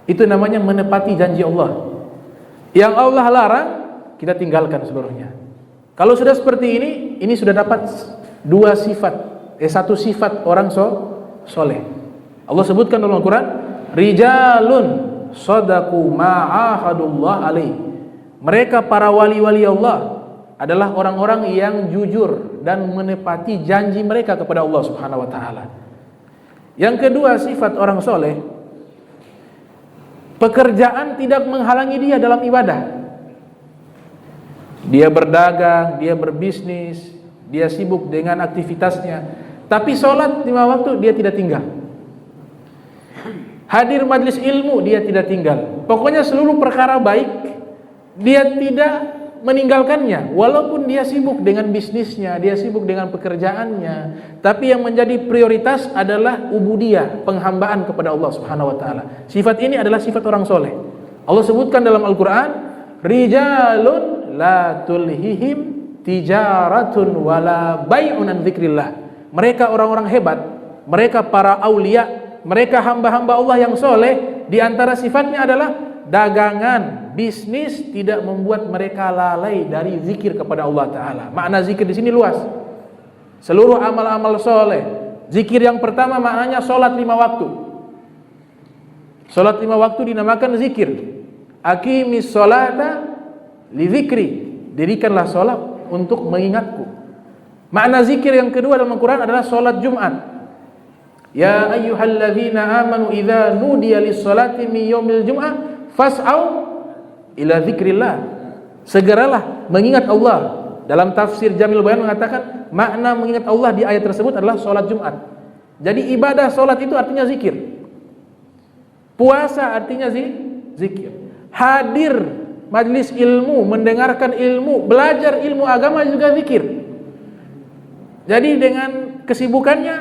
Itu namanya menepati janji Allah. Yang Allah larang kita tinggalkan seluruhnya. Kalau sudah seperti ini sudah dapat 2 sifat, 1 sifat orang soleh. Allah sebutkan dalam Al-Quran, rijalun shadaku ma'ahadullah alaih. Mereka para wali-wali Allah adalah orang-orang yang jujur dan menepati janji mereka kepada Allah Subhanahu wa taala. Yang kedua sifat orang soleh, pekerjaan tidak menghalangi dia dalam ibadah. Dia berdagang, dia berbisnis, dia sibuk dengan aktivitasnya, tapi sholat 5 waktu dia tidak tinggal. Hadir majlis ilmu dia tidak tinggal. Pokoknya seluruh perkara baik dia tidak meninggalkannya, walaupun dia sibuk dengan bisnisnya, dia sibuk dengan pekerjaannya, tapi yang menjadi prioritas adalah ubudiyah, penghambaan kepada Allah Subhanahu wa taala. Sifat ini adalah sifat orang soleh. Allah sebutkan dalam Al-Qur'an, rijalun la tulhihim tijaratun wala bai'un an dzikrillah. Mereka orang-orang hebat, mereka para aulia, mereka hamba-hamba Allah yang soleh, di antara sifatnya adalah dagangan, bisnis tidak membuat mereka lalai dari zikir kepada Allah Ta'ala. Makna zikir di sini luas. Seluruh amal-amal soleh. Zikir yang pertama maknanya solat 5 waktu. Solat 5 waktu dinamakan zikir. Aqimis sholata li zikri. Dirikanlah solat untuk mengingatku. Makna zikir yang kedua dalam Al-Quran adalah solat Jumat. Ya ayyuhalladzina amanu idza nudiya lis-sholati min yaumil jum'ah fas'au ila dzikrillah. Segeralah mengingat Allah. Dalam tafsir Jamil Bayan mengatakan makna mengingat Allah di ayat tersebut adalah sholat Jumat. Jadi ibadah sholat itu artinya zikir. Puasa artinya zikir. Hadir majlis ilmu, mendengarkan ilmu, belajar ilmu agama juga zikir. Jadi dengan kesibukannya,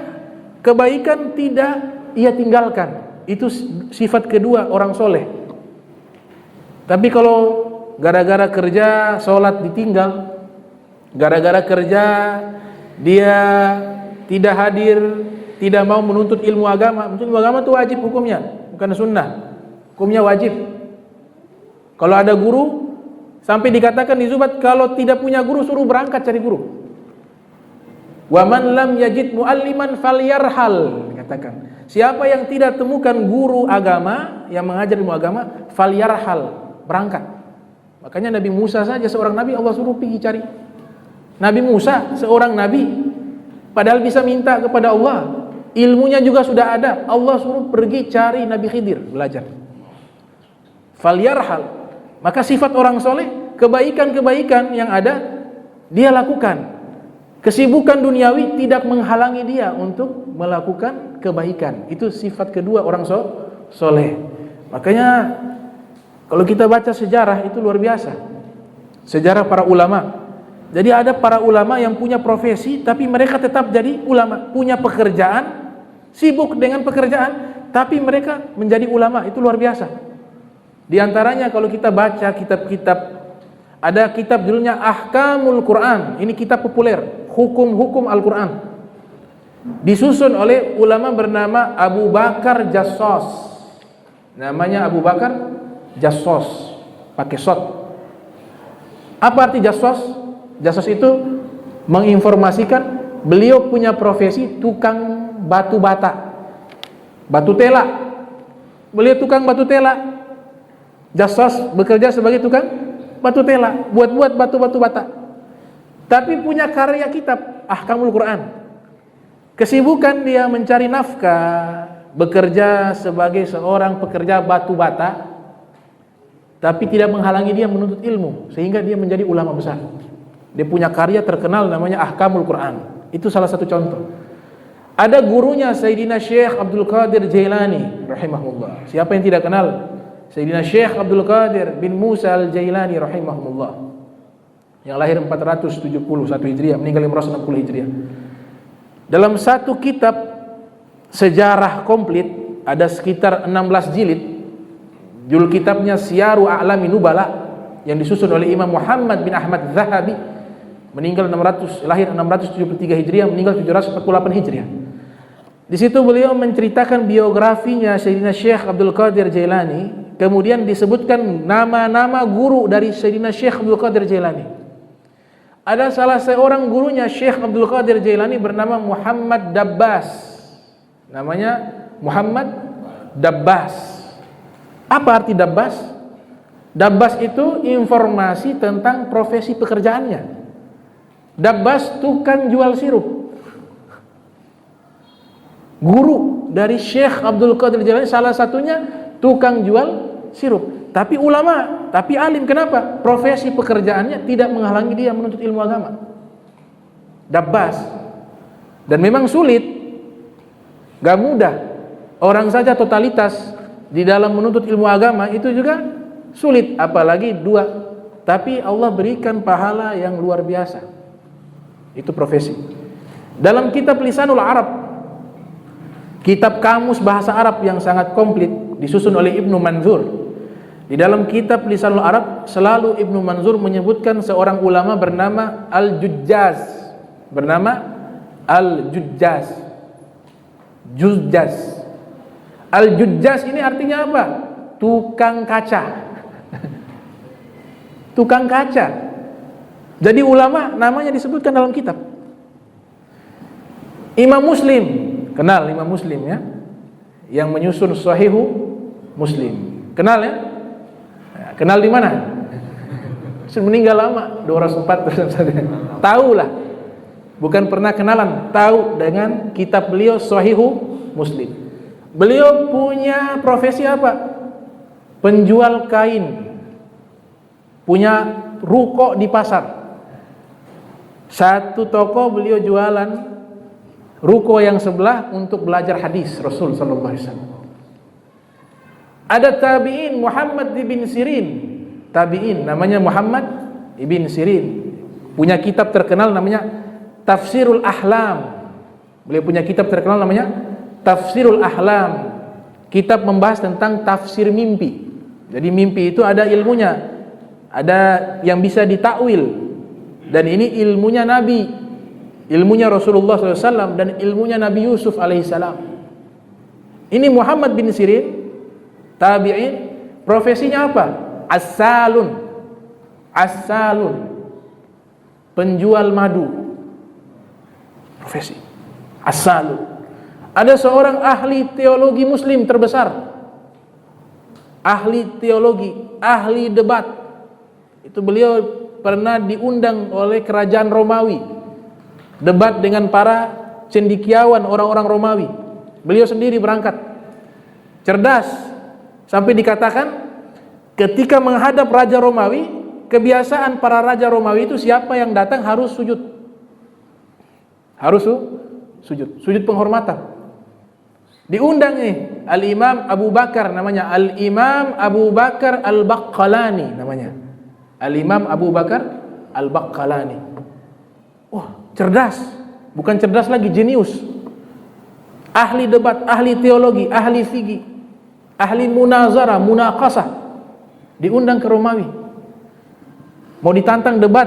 kebaikan tidak ia tinggalkan. Itu sifat kedua orang soleh. Tapi kalau gara-gara kerja sholat ditinggal, gara-gara kerja dia tidak hadir, tidak mau menuntut ilmu agama. Menuntut ilmu agama itu wajib hukumnya, bukan sunnah. Hukumnya wajib. Kalau ada guru, sampai dikatakan di Zubat, kalau tidak punya guru suruh berangkat cari guru. Wa man lam yajid mualliman falyarhal, dikatakan. Siapa yang tidak temukan guru agama yang mengajar ilmu agama, falyarhal, berangkat. Makanya Nabi Musa saja seorang nabi Allah suruh pergi cari. Nabi Musa seorang nabi, padahal bisa minta kepada Allah, ilmunya juga sudah ada, Allah suruh pergi cari Nabi Khidir belajar. Falyarhal. Maka sifat orang soleh, kebaikan-kebaikan yang ada dia lakukan. Kesibukan duniawi tidak menghalangi dia untuk melakukan kebaikan. Itu sifat kedua orang soleh. Makanya kalau kita baca sejarah itu luar biasa. Sejarah para ulama. Jadi ada para ulama yang punya profesi tapi mereka tetap jadi ulama, punya pekerjaan, sibuk dengan pekerjaan, tapi mereka menjadi ulama. Itu luar biasa. Di antaranya kalau kita baca kitab-kitab, ada kitab judulnya Ahkamul Quran. Ini kitab populer, hukum-hukum Al-Quran. Disusun oleh ulama bernama Abu Bakar Jassos. Namanya Abu Bakar Jassos, pakai sod. Apa arti Jassos? Jassos itu menginformasikan beliau punya profesi tukang batu bata, batu tela. Beliau tukang batu tela. Jassos bekerja sebagai tukang batu tela, buat batu-batu bata. Tapi punya karya kitab Ahkamul Quran. Kesibukan dia mencari nafkah, bekerja sebagai seorang pekerja batu bata, tapi tidak menghalangi dia menuntut ilmu, sehingga dia menjadi ulama besar. Dia punya karya terkenal namanya Ahkamul Quran. Itu salah satu contoh. Ada gurunya Sayyidina Syekh Abdul Qadir Jailani rahimahullah. Siapa yang tidak kenal Sayyidina Syekh Abdul Qadir bin Musa al-Jailani rahimahullah, yang lahir 471 Hijriah, meninggal 560 Hijriah. Dalam satu kitab sejarah komplit, ada sekitar 16 jilid. Judul kitabnya Syiaru A'lami Nubala, yang disusun oleh Imam Muhammad bin Ahmad Zahabi, lahir 673 Hijriah, meninggal 748 Hijriah. Di situ beliau menceritakan biografinya Sayyidina Syekh Abdul Qadir Jailani. Kemudian disebutkan nama-nama guru dari Sayyidina Syekh Abdul Qadir Jailani. Ada salah seorang gurunya Syekh Abdul Qadir Jailani bernama Muhammad Dabbas. Namanya Muhammad Dabbas. Apa arti Dabbas? Dabbas itu informasi tentang profesi pekerjaannya. Dabbas tukang jual sirup. Guru dari Syekh Abdul Qadir Jailani salah satunya tukang jual sirup. Tapi ulama, tapi alim. Kenapa? Profesi pekerjaannya tidak menghalangi dia menuntut ilmu agama. Dabbas. Dan memang sulit, gak mudah. Orang saja totalitas di dalam menuntut ilmu agama itu juga sulit, apalagi dua tapi Allah berikan pahala yang luar biasa. Itu profesi. Dalam kitab Lisanul Arab, kitab kamus bahasa Arab yang sangat komplit, disusun oleh Ibnu Manzur. Di dalam kitab Lisanul Arab selalu Ibnu Manzur menyebutkan seorang ulama bernama Al-Jujjaz. Jujjaz. Al-Jujjaz ini artinya apa? Tukang kaca. Tukang kaca. Jadi ulama namanya disebutkan dalam kitab. Imam Muslim, kenal Imam Muslim ya? Yang menyusun Sahihu Muslim. Kenal ya? Kenal di mana? Sudah meninggal lama, 204. Tahu lah. Bukan pernah kenalan, tahu dengan kitab beliau Sahihu Muslim. Beliau punya profesi apa? Penjual kain. Punya ruko di pasar. Satu toko beliau jualan, ruko yang sebelah untuk belajar hadis Rasul sallallahu alaihi wasallam. Ada tabi'in Muhammad bin Sirin. Tabi'in namanya Muhammad bin Sirin. Punya kitab terkenal namanya Tafsirul Ahlam. Beliau punya kitab terkenal namanya Tafsirul Ahlam. Kitab membahas tentang tafsir mimpi. Jadi mimpi itu ada ilmunya. Ada yang bisa ditakwil, dan ini ilmunya Nabi, ilmunya Rasulullah SAW, dan ilmunya Nabi Yusuf alaihissalam. Ini Muhammad bin Sirin, tabi'in, profesinya apa? As-salun, penjual madu, profesi as-salun. Ada seorang ahli teologi Muslim terbesar, ahli teologi, ahli debat. Itu beliau pernah diundang oleh kerajaan Romawi, debat dengan para cendekiawan orang-orang Romawi. Beliau sendiri berangkat, cerdas, sampai dikatakan ketika menghadap Raja Romawi, kebiasaan para Raja Romawi itu siapa yang datang harus sujud. Sujud penghormatan. Diundang nih Al-Imam Abu Bakar, namanya Al-Imam Abu Bakar Al-Baqqalani namanya. Al-Imam Abu Bakar Al-Baqqalani. Wah, cerdas. Bukan cerdas lagi, jenius. Ahli debat, ahli teologi, ahli fikih, ahli munazarah, munaqasah. Diundang ke Romawi. Mau ditantang debat,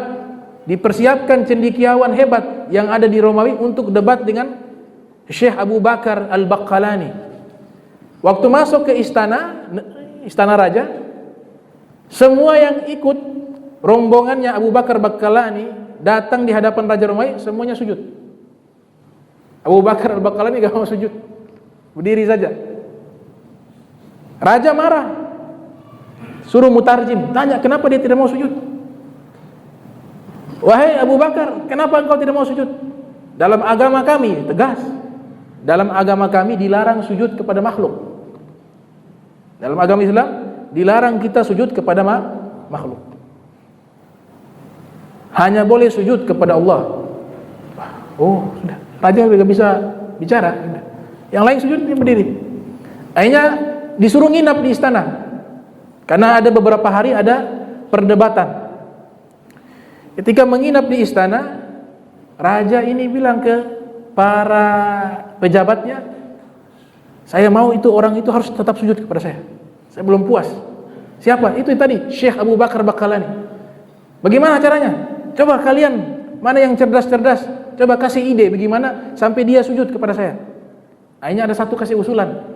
dipersiapkan cendekiawan hebat yang ada di Romawi untuk debat dengan Syekh Abu Bakar Al-Baqqalani. Waktu masuk ke istana raja, semua yang ikut rombongannya Abu Bakar Baqqalani datang di hadapan Raja Romawi, semuanya sujud. Abu Bakar Al-Baqqalani gak mau sujud, berdiri saja. Raja marah, suruh mutarjim, tanya kenapa dia tidak mau sujud. Wahai Abu Bakar, kenapa engkau tidak mau sujud? Dalam agama kami tegas, dalam agama kami dilarang sujud kepada makhluk. Dalam agama Islam dilarang kita sujud kepada makhluk. Hanya boleh sujud kepada Allah. Oh, sudah. Raja tidak bisa bicara. Yang lain sujud, dia berdiri. Akhirnya disuruh nginap di istana. Karena ada beberapa hari ada perdebatan. Ketika menginap di istana, raja ini bilang ke para pejabatnya, saya mau itu orang itu harus tetap sujud kepada saya. Saya belum puas. Siapa? Itu tadi, Syekh Abu Bakar Baqqalani. Bagaimana caranya? Coba kalian, mana yang cerdas-cerdas, coba kasih ide bagaimana sampai dia sujud kepada saya. Akhirnya ada satu kasih usulan.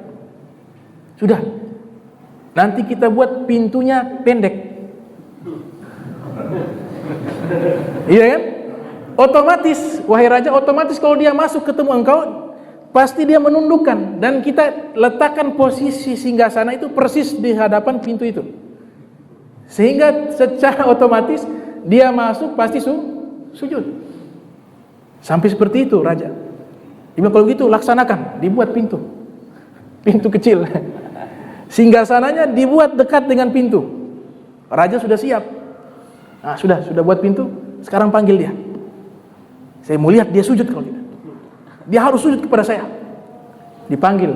Sudah, nanti kita buat pintunya pendek. Iya kan? Otomatis, wahai raja, otomatis kalau dia masuk ketemu engkau, pasti dia menundukkan. Dan kita letakkan posisi singgasana itu persis di hadapan pintu itu. Sehingga secara otomatis dia masuk pasti sujud. Sampai seperti itu raja. Dia kalau gitu laksanakan, dibuat pintu kecil. Singgasananya dibuat dekat dengan pintu. Raja sudah siap. Nah, sudah buat pintu. Sekarang panggil dia. Saya mau lihat dia sujud kalau tidak. Dia harus sujud kepada saya. Dipanggil.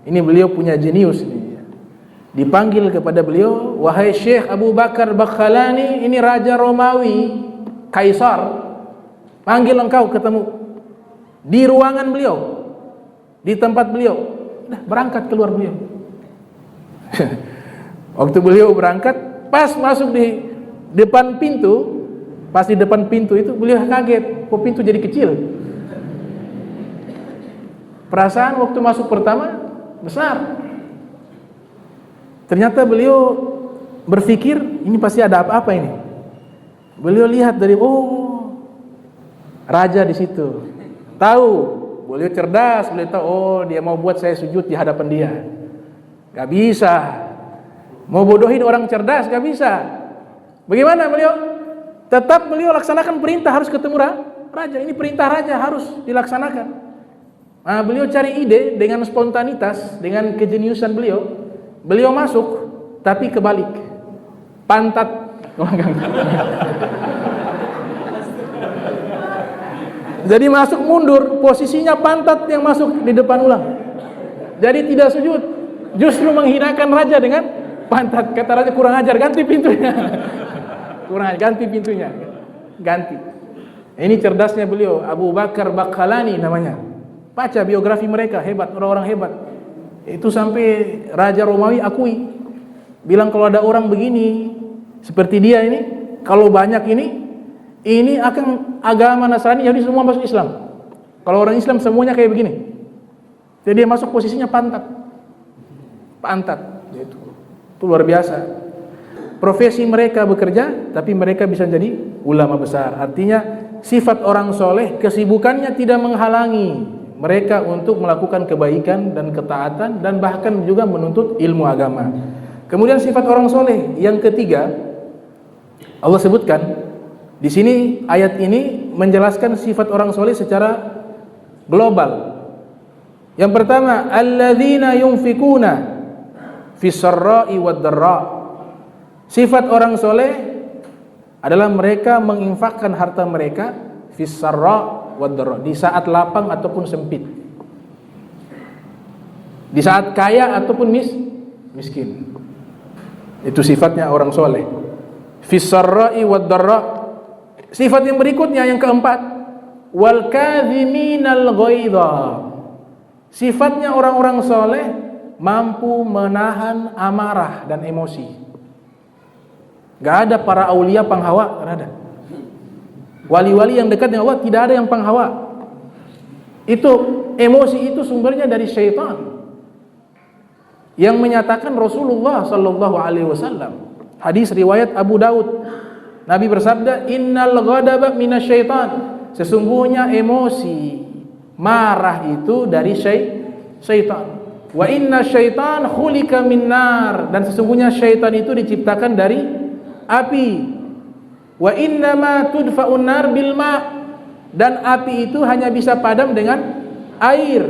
Ini beliau punya jenius. dipanggil kepada beliau, wahai Syekh Abu Bakar Bakhalani, ini Raja Romawi, Kaisar, panggil engkau ketemu di ruangan beliau, di tempat beliau. Udah berangkat keluar beliau. Waktu beliau berangkat, pas masuk di depan pintu, pas di depan pintu itu beliau kaget, kok pintu jadi kecil. Perasaan waktu masuk pertama besar. Ternyata beliau berpikir ini pasti ada apa-apa ini. Beliau lihat dari raja di situ. Tahu, beliau cerdas, beliau tahu dia mau buat saya sujud di hadapan dia. Gak bisa. Mau bodohin orang cerdas gak bisa. Bagaimana beliau? Tetap beliau laksanakan perintah, harus ketemu raja. Ini perintah raja harus dilaksanakan. Nah, beliau cari ide dengan spontanitas, dengan kejeniusan beliau. Beliau masuk, tapi kebalik. Pantat. Jadi masuk mundur, posisinya pantat yang masuk di depan ulang. Jadi tidak sujud, justru menghinakan raja dengan pantat. Kata raja, kurang ajar, ganti pintunya. Kurang ajar, ganti pintunya. Ganti. Ini cerdasnya beliau, Abu Bakar Bakhalani namanya. Baca biografi mereka, hebat, orang-orang hebat. Itu sampai Raja Romawi akui, bilang kalau ada orang begini seperti dia ini, kalau banyak ini akan agama Nasrani, jadi semua masuk Islam. Kalau orang Islam semuanya kayak begini. Jadi dia masuk posisinya pantat. Itu luar biasa. Profesi mereka bekerja, tapi mereka bisa jadi ulama besar. Artinya sifat orang soleh, kesibukannya tidak menghalangi mereka untuk melakukan kebaikan dan ketaatan, dan bahkan juga menuntut ilmu agama. Kemudian sifat orang soleh yang ketiga, Allah sebutkan di sini, ayat ini menjelaskan sifat orang soleh secara global. Yang pertama, alladzina yunfikuna fis sarra'i wad dharra. Sifat orang soleh adalah mereka menginfakkan harta mereka fis sarra' wad dharra, di saat lapang ataupun sempit, di saat kaya ataupun miskin. Itu sifatnya orang soleh. Fis sarra'i wad dharra. Sifat yang berikutnya, yang keempat, wal kadhiminal ghaidha. Sifatnya orang-orang soleh mampu menahan amarah dan emosi. Gak ada para aulia penghawa, gak ada. Wali-wali yang dekat dengan Allah tidak ada yang penghawa. Itu emosi itu sumbernya dari syaitan. Yang menyatakan Rasulullah sallallahu alaihi wasallam. Hadis riwayat Abu Daud. Nabi bersabda, "Innal ghadaba minasyaitan." Sesungguhnya emosi, marah itu dari syaitan. Wa inna syaitan khulika min nar, dan sesungguhnya syaitan itu diciptakan dari api. Wa innama tudfa'un nar bil ma', dan api itu hanya bisa padam dengan air.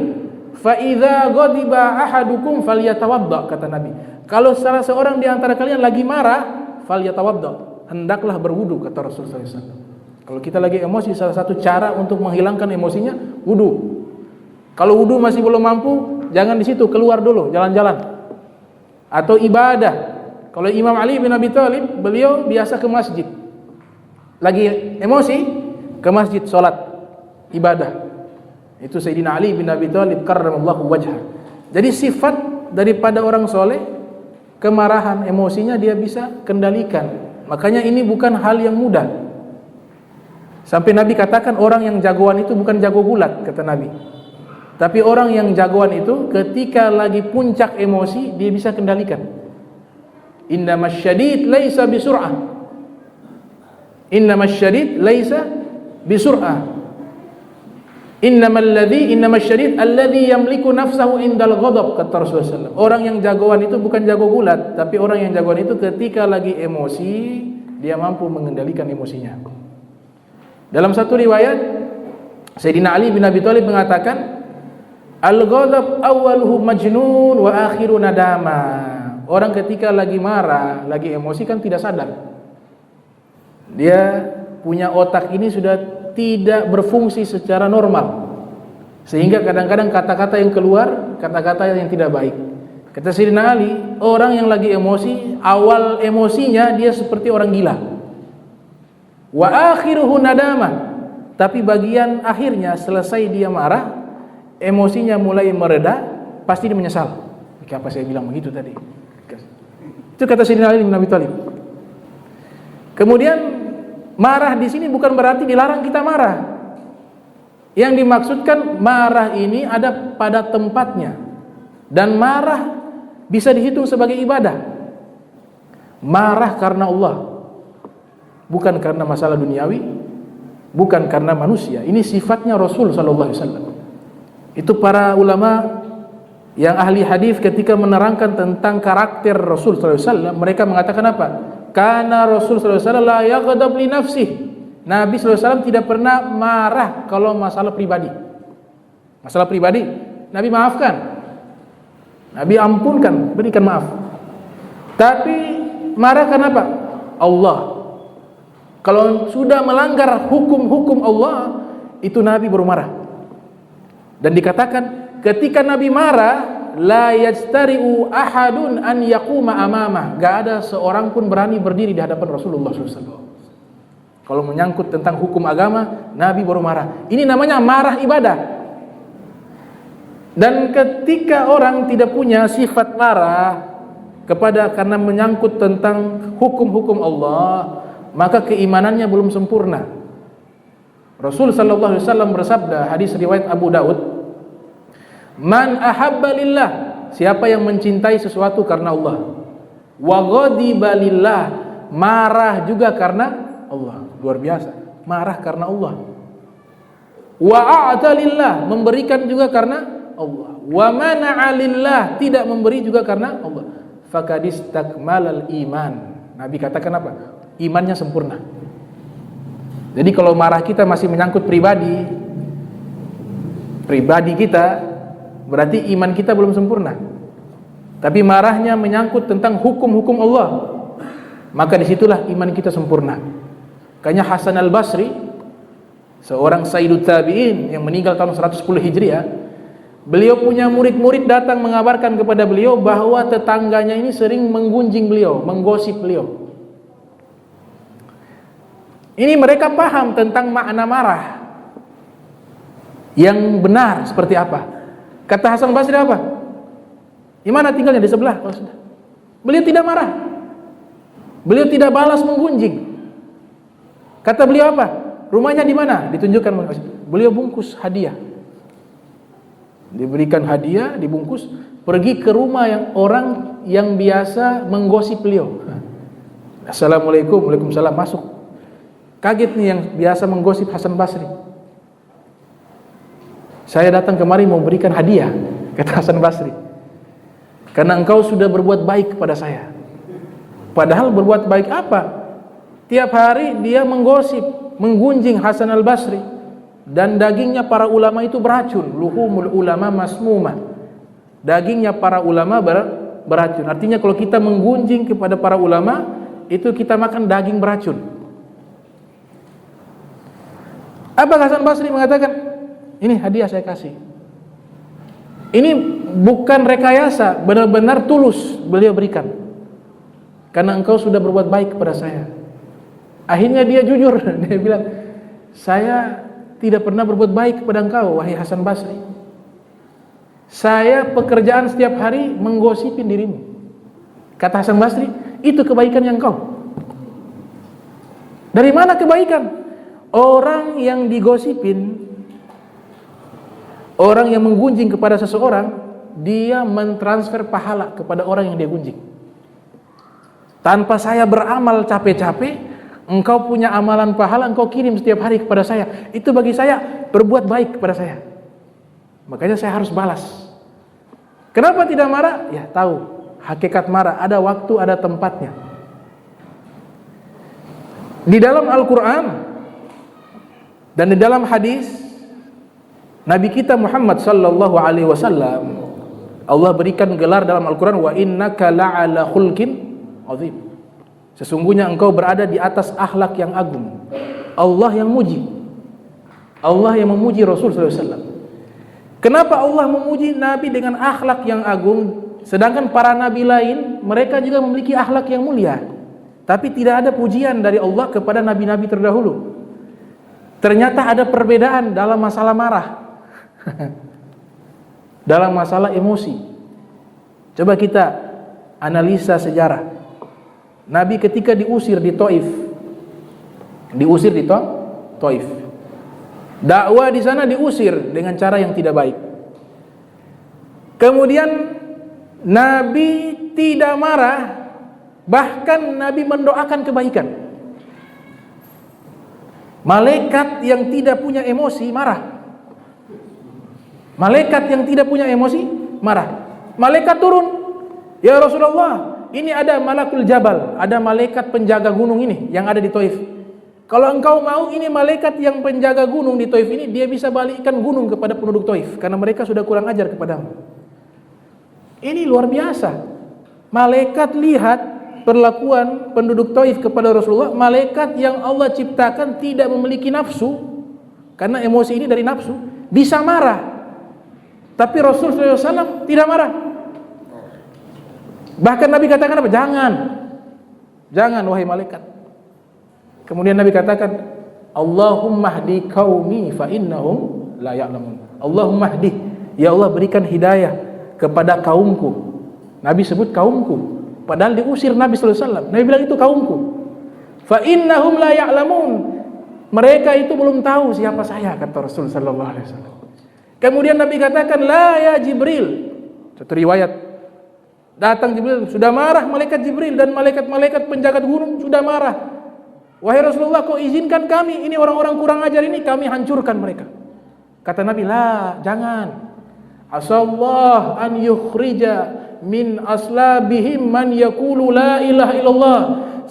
Fa idza ghadiba ahadukum falyatawadda, kata Nabi. Kalau salah seorang di antara kalian lagi marah, falyatawadda, hendaklah berwudu, kata Rasulullah SAW. Kalau kita lagi emosi, salah satu cara untuk menghilangkan emosinya wudu. Kalau wudu masih belum mampu, jangan di situ, keluar dulu, jalan-jalan atau ibadah. Kalau Imam Ali bin Abi Thalib, beliau biasa ke masjid. Lagi emosi, ke masjid sholat, ibadah. Itu Sayyidina Ali bin Abi Thalib karramallahu wajhah. Jadi sifat daripada orang soleh, kemarahan, emosinya dia bisa kendalikan. Makanya ini bukan hal yang mudah. Sampai Nabi katakan orang yang jagoan itu bukan jago gulat, kata Nabi. Tapi orang yang jagoan itu ketika lagi puncak emosi, dia bisa kendalikan. Innamasyadid laisa bisur'ah. Innamasyadid laisa bisur'ah. Innamasyadid alladhi yamliku nafsahu indal ghadab, kata Rasulullah SAW. Orang yang jagoan itu bukan jago gulat, tapi orang yang jagoan itu ketika lagi emosi, dia mampu mengendalikan emosinya. Dalam satu riwayat, Sayyidina Ali bin Abi Thalib mengatakan, al-ghadab awwaluhu majnun wa akhiru nadama. Orang ketika lagi marah, lagi emosi kan tidak sadar. Dia punya otak ini sudah tidak berfungsi secara normal. Sehingga kadang-kadang kata-kata yang keluar, kata-kata yang tidak baik. Kata Sayyidina Ali, orang yang lagi emosi, awal emosinya dia seperti orang gila. Wa akhiruhu nadama. Tapi bagian akhirnya selesai dia marah, emosinya mulai mereda, pasti dia menyesal. Kenapa saya bilang begitu tadi? Itu kata Sayyidina Ali bin Abi Thalib. Kemudian marah di sini bukan berarti dilarang kita marah. Yang dimaksudkan marah ini ada pada tempatnya. Dan marah bisa dihitung sebagai ibadah. Marah karena Allah, bukan karena masalah duniawi, bukan karena manusia. Ini sifatnya Rasul sallallahu alaihi wasallam. Itu para ulama yang ahli hadis ketika menerangkan tentang karakter Rasul sallallahu alaihi wasallam, mereka mengatakan apa? Karena Rasul sallallahu alaihi wasallam la yaghdab li nafsihi. Nabi sallallahu alaihi wasallam tidak pernah marah kalau masalah pribadi. Masalah pribadi, Nabi maafkan. Nabi ampunkan, berikan maaf. Tapi marah kenapa? Allah. Kalau sudah melanggar hukum-hukum Allah, itu Nabi baru marah. Dan dikatakan ketika Nabi marah, la yajtari'u ahadun an yaquma amamah. Gak ada seorang pun berani berdiri di hadapan Rasulullah SAW. Kalau menyangkut tentang hukum agama, Nabi baru marah. Ini namanya marah ibadah. Dan ketika orang tidak punya sifat marah karena menyangkut tentang hukum-hukum Allah, maka keimanannya belum sempurna. Rasul sallallahu alaihi wasallam bersabda, hadis riwayat Abu Daud, "Man ahabba lillah," siapa yang mencintai sesuatu karena Allah, "wa ghadiba lillah," marah juga karena Allah. Luar biasa, marah karena Allah. "Wa a'ta lillah," memberikan juga karena Allah. Wa mana'a lillah, tidak memberi juga karena Allah. Faqad istakmalal iman. Nabi katakan apa? Imannya sempurna. Jadi kalau marah kita masih menyangkut pribadi kita, berarti iman kita belum sempurna. Tapi marahnya menyangkut tentang hukum-hukum Allah, maka disitulah iman kita sempurna. Kayaknya Hasan al-Basri, seorang Sayyidut Tabi'in yang meninggal tahun 110 Hijriah, beliau punya murid-murid datang mengabarkan kepada beliau bahwa tetangganya ini sering menggunjing beliau, menggosip beliau. Ini mereka paham tentang makna marah yang benar seperti apa. Kata Hasan Basri apa? Di mana tinggalnya? Di sebelah. Oh, sudah. Beliau tidak marah. Beliau tidak balas menggunjing. Kata beliau apa? Rumahnya di mana? Ditunjukkan. Beliau bungkus hadiah. Diberikan hadiah, dibungkus, pergi ke rumah yang orang yang biasa menggosip beliau. Assalamualaikum, waalaikumsalam, masuk. Kaget nih yang biasa menggosip Hasan Basri. Saya datang kemari mau berikan hadiah, kata Hasan Basri, karena engkau sudah berbuat baik kepada saya. Padahal berbuat baik apa? Tiap hari dia menggosip, menggunjing Hasan al-Basri. Dan dagingnya para ulama itu beracun. Luhumul ulama masmumah. Dagingnya para ulama beracun. Artinya kalau kita menggunjing kepada para ulama, itu kita makan daging beracun. Apa Hasan Basri mengatakan? Ini hadiah saya kasih. Ini bukan rekayasa, benar-benar tulus beliau berikan. Karena engkau sudah berbuat baik kepada saya. Akhirnya dia jujur. Dia bilang, saya tidak pernah berbuat baik kepada engkau, wahai Hasan Basri. Saya pekerjaan setiap hari menggosipin dirimu. Kata Hasan Basri, itu kebaikan yang engkau. Dari mana kebaikan? Orang yang digosipin, orang yang menggunjing kepada seseorang, dia mentransfer pahala kepada orang yang dia gunjing. Tanpa saya beramal capek-capek, engkau punya amalan pahala, engkau kirim setiap hari kepada saya. Itu bagi saya berbuat baik kepada saya. Makanya saya harus balas. Kenapa tidak marah? Ya tahu, hakikat marah ada waktu, ada tempatnya. Di dalam Al-Quran dan di dalam hadis Nabi kita Muhammad sallallahu alaihi wasallam, Allah berikan gelar dalam Al-Quran, wa innaka la'ala khulqin azim. Sesungguhnya engkau berada di atas akhlak yang agung. Allah yang muji. Allah yang memuji Rasul sallallahu alaihi wasallam. Kenapa Allah memuji Nabi dengan akhlak yang agung? Sedangkan para nabi lain, mereka juga memiliki akhlak yang mulia. Tapi tidak ada pujian dari Allah kepada nabi-nabi terdahulu. Ternyata ada perbedaan dalam masalah marah. Dalam masalah emosi. Coba kita analisa sejarah. Nabi ketika diusir di Taif. Diusir di Taif. Dakwah di sana diusir dengan cara yang tidak baik. Kemudian Nabi tidak marah, bahkan Nabi mendoakan kebaikan. Malaikat yang tidak punya emosi marah. Malaikat yang tidak punya emosi marah. Malaikat turun, ya Rasulullah, ini ada malakul jabal, ada malaikat penjaga gunung ini yang ada di Taif. Kalau engkau mau, ini malaikat yang penjaga gunung di Taif ini, dia bisa balikkan gunung kepada penduduk Taif, karena mereka sudah kurang ajar kepadamu. Ini luar biasa. Malaikat lihat perlakuan penduduk Taif kepada Rasulullah. Malaikat yang Allah ciptakan tidak memiliki nafsu, karena emosi ini dari nafsu, bisa marah. Tapi Rasulullah SAW tidak marah. Bahkan Nabi katakan apa? Jangan wahai malaikat. Kemudian Nabi katakan, Allahumma hdi qaumi fa innahum la ya'lamun. Allahumma hdi, ya Allah berikan hidayah kepada kaumku. Nabi sebut kaumku, padahal diusir Nabi sallallahu alaihi wasallam. Nabi bilang itu kaumku. Fa innahum la ya'lamun. Mereka itu belum tahu siapa saya, kata Rasul sallallahu alaihi wasallam. Kemudian Nabi katakan, la ya Jibril. Satu riwayat, datang Jibril, sudah marah malaikat Jibril dan malaikat-malaikat penjaga gunung sudah marah. Wahai Rasulullah, kau izinkan kami, ini orang-orang kurang ajar ini, kami hancurkan mereka. Kata Nabi, la, jangan. Asallah an yukhrija min aslabihim man yaqulu la ilaha illallah.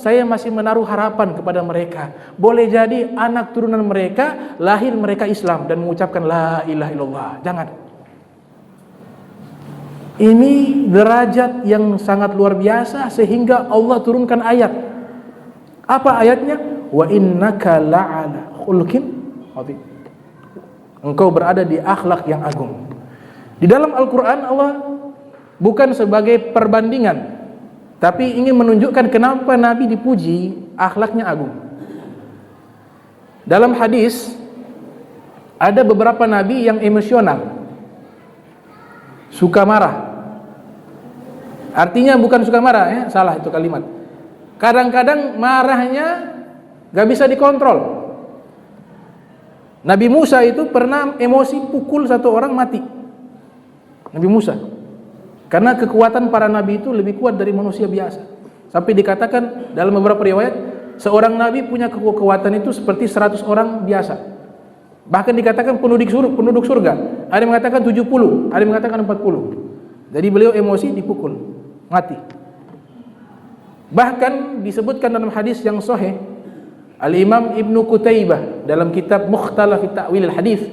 Saya masih menaruh harapan kepada mereka. Boleh jadi anak turunan mereka lahir mereka Islam dan mengucapkan la ilaha illallah. Jangan. Ini derajat yang sangat luar biasa sehingga Allah turunkan ayat. Apa ayatnya? Wa innaka la'ala khulqin azim. Engkau berada di akhlak yang agung. Di dalam Al-Quran Allah bukan sebagai perbandingan, tapi ingin menunjukkan kenapa Nabi dipuji akhlaknya agung. Dalam hadis ada beberapa Nabi yang emosional, suka marah. Artinya bukan suka marah, ya, salah itu kalimat. Kadang-kadang marahnya gak bisa dikontrol. Nabi Musa itu pernah emosi pukul satu orang mati. Nabi Musa, karena kekuatan para nabi itu lebih kuat dari manusia biasa. Sampai dikatakan dalam beberapa riwayat, seorang nabi punya kekuatan itu seperti 100 orang biasa. Bahkan dikatakan penduduk surga. Ada yang mengatakan 70, ada yang mengatakan 40. Jadi beliau emosi dipukul, mati. Bahkan disebutkan dalam hadis yang sahih, Al-Imam Ibnu Qutaibah dalam kitab Mukhtalaf fi Ta'wil al-Hadis,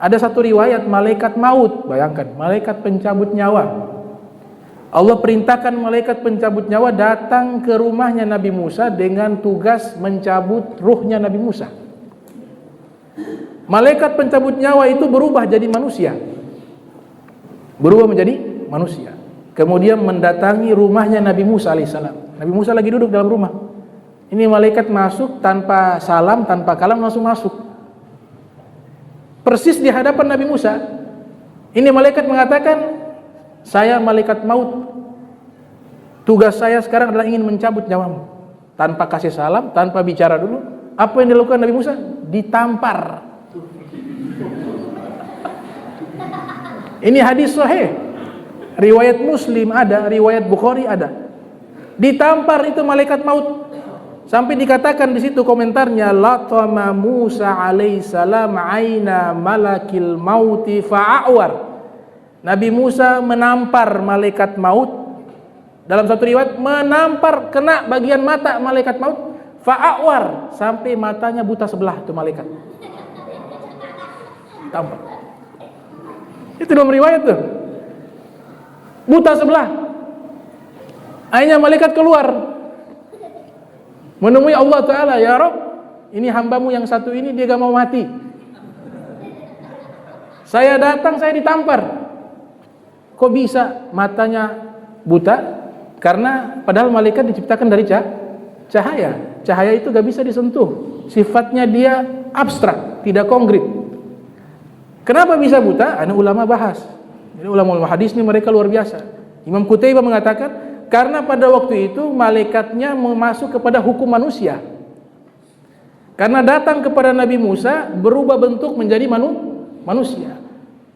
ada satu riwayat malaikat maut, bayangkan, malaikat pencabut nyawa. Allah perintahkan malaikat pencabut nyawa datang ke rumahnya Nabi Musa dengan tugas mencabut ruhnya Nabi Musa. Malaikat pencabut nyawa itu berubah jadi manusia. Berubah menjadi manusia. Kemudian mendatangi rumahnya Nabi Musa alaihissalam. Nabi Musa lagi duduk dalam rumah. Ini malaikat masuk tanpa salam, tanpa kalam, langsung masuk. Persis di hadapan Nabi Musa. Ini malaikat mengatakan, saya malaikat maut. Tugas saya sekarang adalah ingin mencabut nyawamu. Tanpa kasih salam, tanpa bicara dulu. Apa yang dilakukan Nabi Musa? Ditampar. Ini hadis sahih. Riwayat Muslim ada, riwayat Bukhari ada. Ditampar itu malaikat maut. Sampai dikatakan di situ komentarnya, latama Musa alaihissalam aina malakil mauti fa'awar. Nabi Musa menampar malaikat maut. Dalam satu riwayat menampar kena bagian mata malaikat maut, fa'awar, sampai matanya buta sebelah itu malaikat. Tampar. Itu dalam riwayat tuh. Buta sebelah. Akhirnya malaikat keluar menemui Allah Ta'ala, ya Rabb, ini hambamu yang satu ini dia gak mau mati. Saya datang, saya ditampar. kok bisa matanya buta? Karena padahal malaikat diciptakan dari cahaya. Cahaya itu gak bisa disentuh. Sifatnya dia abstrak, tidak konkret. Kenapa bisa buta? Ana ulama bahas. Jadi ulama hadis ini mereka luar biasa. Imam Qutaibah mengatakan karena pada waktu itu malaikatnya masuk kepada hukum manusia. Karena datang kepada Nabi Musa berubah bentuk menjadi manusia.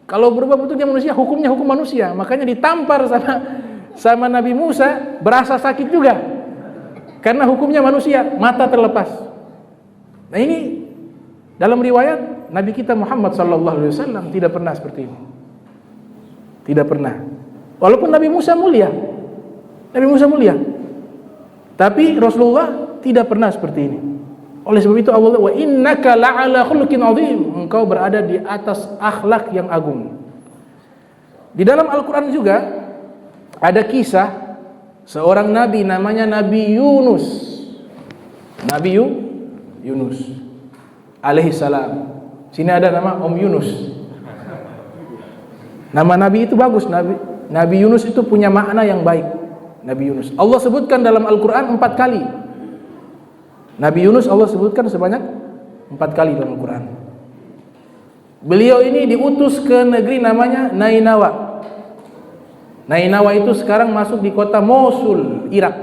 Kalau berubah bentuknya manusia, hukumnya hukum manusia. Makanya ditampar sama Nabi Musa, berasa sakit juga. Karena hukumnya manusia, mata terlepas. Nah ini dalam riwayat Nabi kita Muhammad SAW tidak pernah seperti ini. Tidak pernah. Walaupun Nabi Musa mulia. Tapi Rasulullah tidak pernah seperti ini. Oleh sebab itu Allah, wa innaka la'ala khuluqin 'azim. Engkau berada di atas akhlak yang agung. Di dalam Al-Qur'an juga ada kisah seorang nabi namanya Nabi Yunus. Nabi Yunus alaihi salam. Sini ada nama Om Yunus. Nama nabi itu bagus. Nabi Yunus itu punya makna yang baik. Nabi Yunus Allah sebutkan dalam Al-Qur'an 4 kali. Nabi Yunus Allah sebutkan sebanyak 4 kali dalam Al-Qur'an. Beliau ini diutus ke negeri namanya Nainawa. Nainawa itu sekarang masuk di kota Mosul, Irak.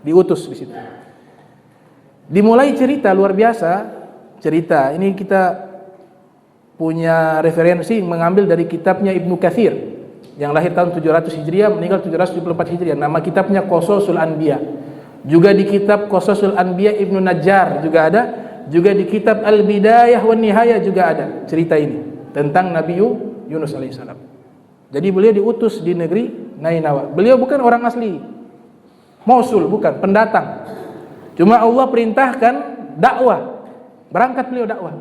Diutus di situ. Dimulai cerita luar biasa. Cerita ini kita punya referensi mengambil dari kitabnya Ibnu Katsir yang lahir tahun 700 Hijriah, meninggal 774 Hijriah. Nama kitabnya Qasasul Anbiya. Juga di kitab Qasasul Anbiya Ibnu Najjar juga ada. Juga di kitab Al-Bidayah wan Nihayah juga ada cerita ini tentang Nabi Yunus alaihissalam. Jadi beliau diutus di negeri Nainawa. Beliau bukan orang asli Mosul, bukan, pendatang. Cuma Allah perintahkan dakwah. Berangkat beliau dakwah.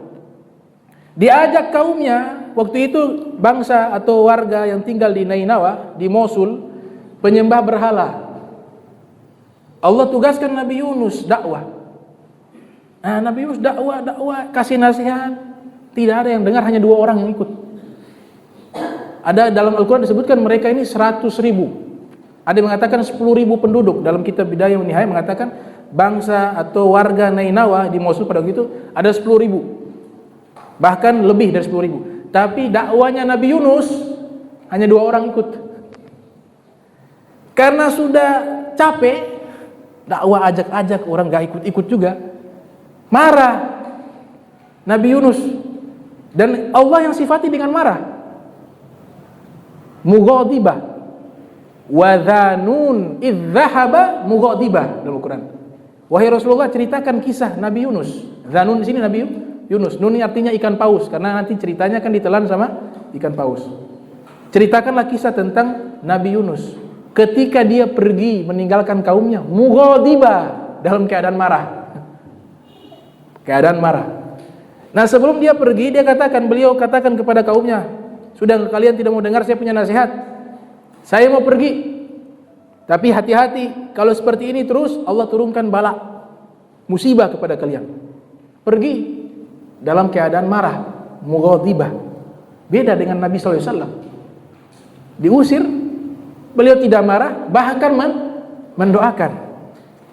Diajak kaumnya, waktu itu bangsa atau warga yang tinggal di Nainawa, di Mosul, penyembah berhala. Allah tugaskan Nabi Yunus dakwah. Nah, Nabi Yunus dakwah, kasih nasihat. Tidak ada yang dengar, hanya 2 orang yang ikut. Ada dalam Al-Quran disebutkan mereka ini 100.000. Ada yang mengatakan 10.000 penduduk. Dalam kitab Bidayah wan Nihayah mengatakan bangsa atau warga Nainawa di Mosul pada waktu itu ada 10.000. Bahkan lebih dari 10.000. Tapi dakwanya Nabi Yunus hanya 2 orang ikut. Karena sudah capek dakwah ajak-ajak orang gak ikut-ikut juga. Marah Nabi Yunus. Dan Allah yang sifati dengan marah. Mughadibah wa dzanun idz dzahaba mughadibah dalam Al-Qur'an. Wahai Rasulullah, ceritakan kisah Nabi Yunus. Dzanun di sini Nabi Yunus. Nun artinya ikan paus karena nanti ceritanya kan ditelan sama ikan paus. Ceritakanlah kisah tentang Nabi Yunus ketika dia pergi meninggalkan kaumnya, mughadibah, dalam keadaan marah. Keadaan marah. Nah, sebelum dia pergi, beliau katakan kepada kaumnya, sudah kalian tidak mau dengar saya punya nasihat? Saya mau pergi. Tapi hati-hati, kalau seperti ini terus Allah turunkan bala, musibah kepada kalian. Pergi dalam keadaan marah, mughadibah. Beda dengan Nabi SAW. Diusir, beliau tidak marah, bahkan mendoakan.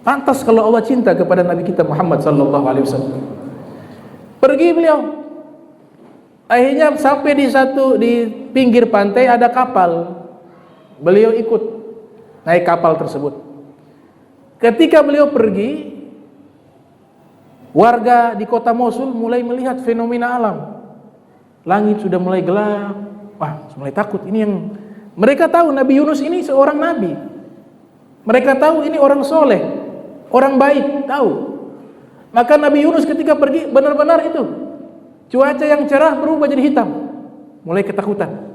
Pantas kalau Allah cinta kepada Nabi kita Muhammad SAW. Pergi beliau. Akhirnya sampai di pinggir pantai ada kapal. Beliau ikut naik kapal tersebut. Ketika beliau pergi, warga di kota Mosul mulai melihat fenomena alam. Langit sudah mulai gelap. Wah, mulai takut. Ini yang mereka tahu Nabi Yunus ini seorang nabi. Mereka tahu ini orang soleh, orang baik, tahu. Maka Nabi Yunus ketika pergi benar-benar itu cuaca yang cerah berubah jadi hitam. Mulai ketakutan.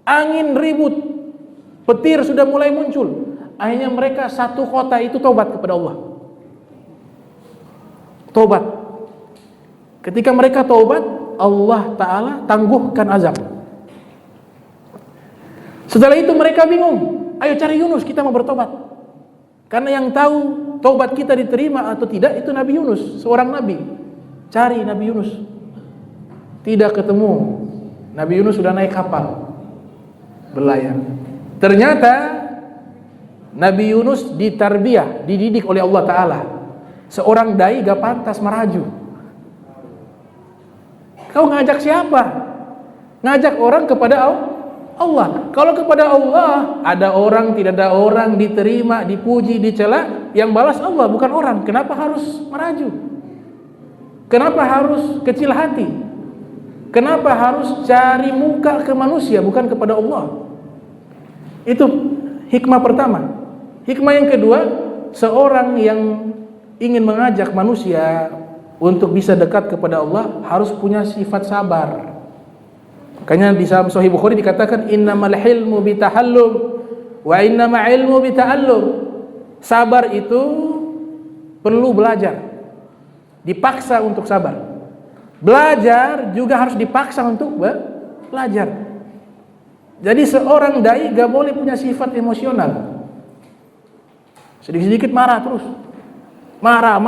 Angin ribut. Petir sudah mulai muncul. Akhirnya mereka satu kota itu tobat kepada Allah. Tobat. Ketika mereka tobat, Allah Ta'ala tangguhkan azab. Setelah itu mereka bingung. Ayo cari Yunus, kita mau bertobat. Karena yang tahu tobat kita diterima atau tidak itu Nabi Yunus, seorang nabi. Cari Nabi Yunus. Tidak ketemu. Nabi Yunus sudah naik kapal berlayar. Ternyata Nabi Yunus ditarbiyah, dididik oleh Allah Ta'ala. Seorang dai gak pantas meraju. Kau ngajak siapa? Ngajak orang kepada Allah. Kalau kepada Allah, ada orang, tidak ada orang, diterima, dipuji, dicela, yang balas Allah, bukan orang. Kenapa harus meraju? Kenapa harus kecil hati? Kenapa harus cari muka ke manusia, bukan kepada Allah? Itu hikmah pertama. Hikmah yang kedua, seorang yang ingin mengajak manusia untuk bisa dekat kepada Allah harus punya sifat sabar. Makanya di dalam Sahih Bukhari dikatakan innamal hilmu bitahallum wa innamal ilmu bita'allum. Sabar itu perlu belajar. Dipaksa untuk sabar. Belajar juga harus dipaksa untuk belajar. Jadi seorang dai gak boleh punya sifat emosional. Sedikit-sedikit marah terus. Marah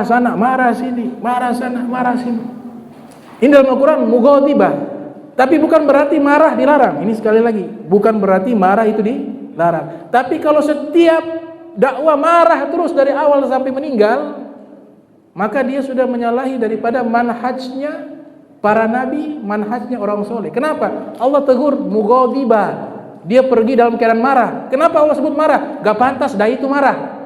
sana, marah sini, marah sana, marah sini. Ini dalam Al-Quran mughadibah. Tapi bukan berarti marah dilarang. Ini sekali lagi, bukan berarti marah itu dilarang. Tapi kalau setiap dakwah marah terus dari awal sampai meninggal, maka dia sudah menyalahi daripada manhajnya para nabi, manhajnya orang soleh. Kenapa? Allah tegur mughadibah. Dia pergi dalam keadaan marah. Kenapa Allah sebut marah? Gak pantas dai itu marah.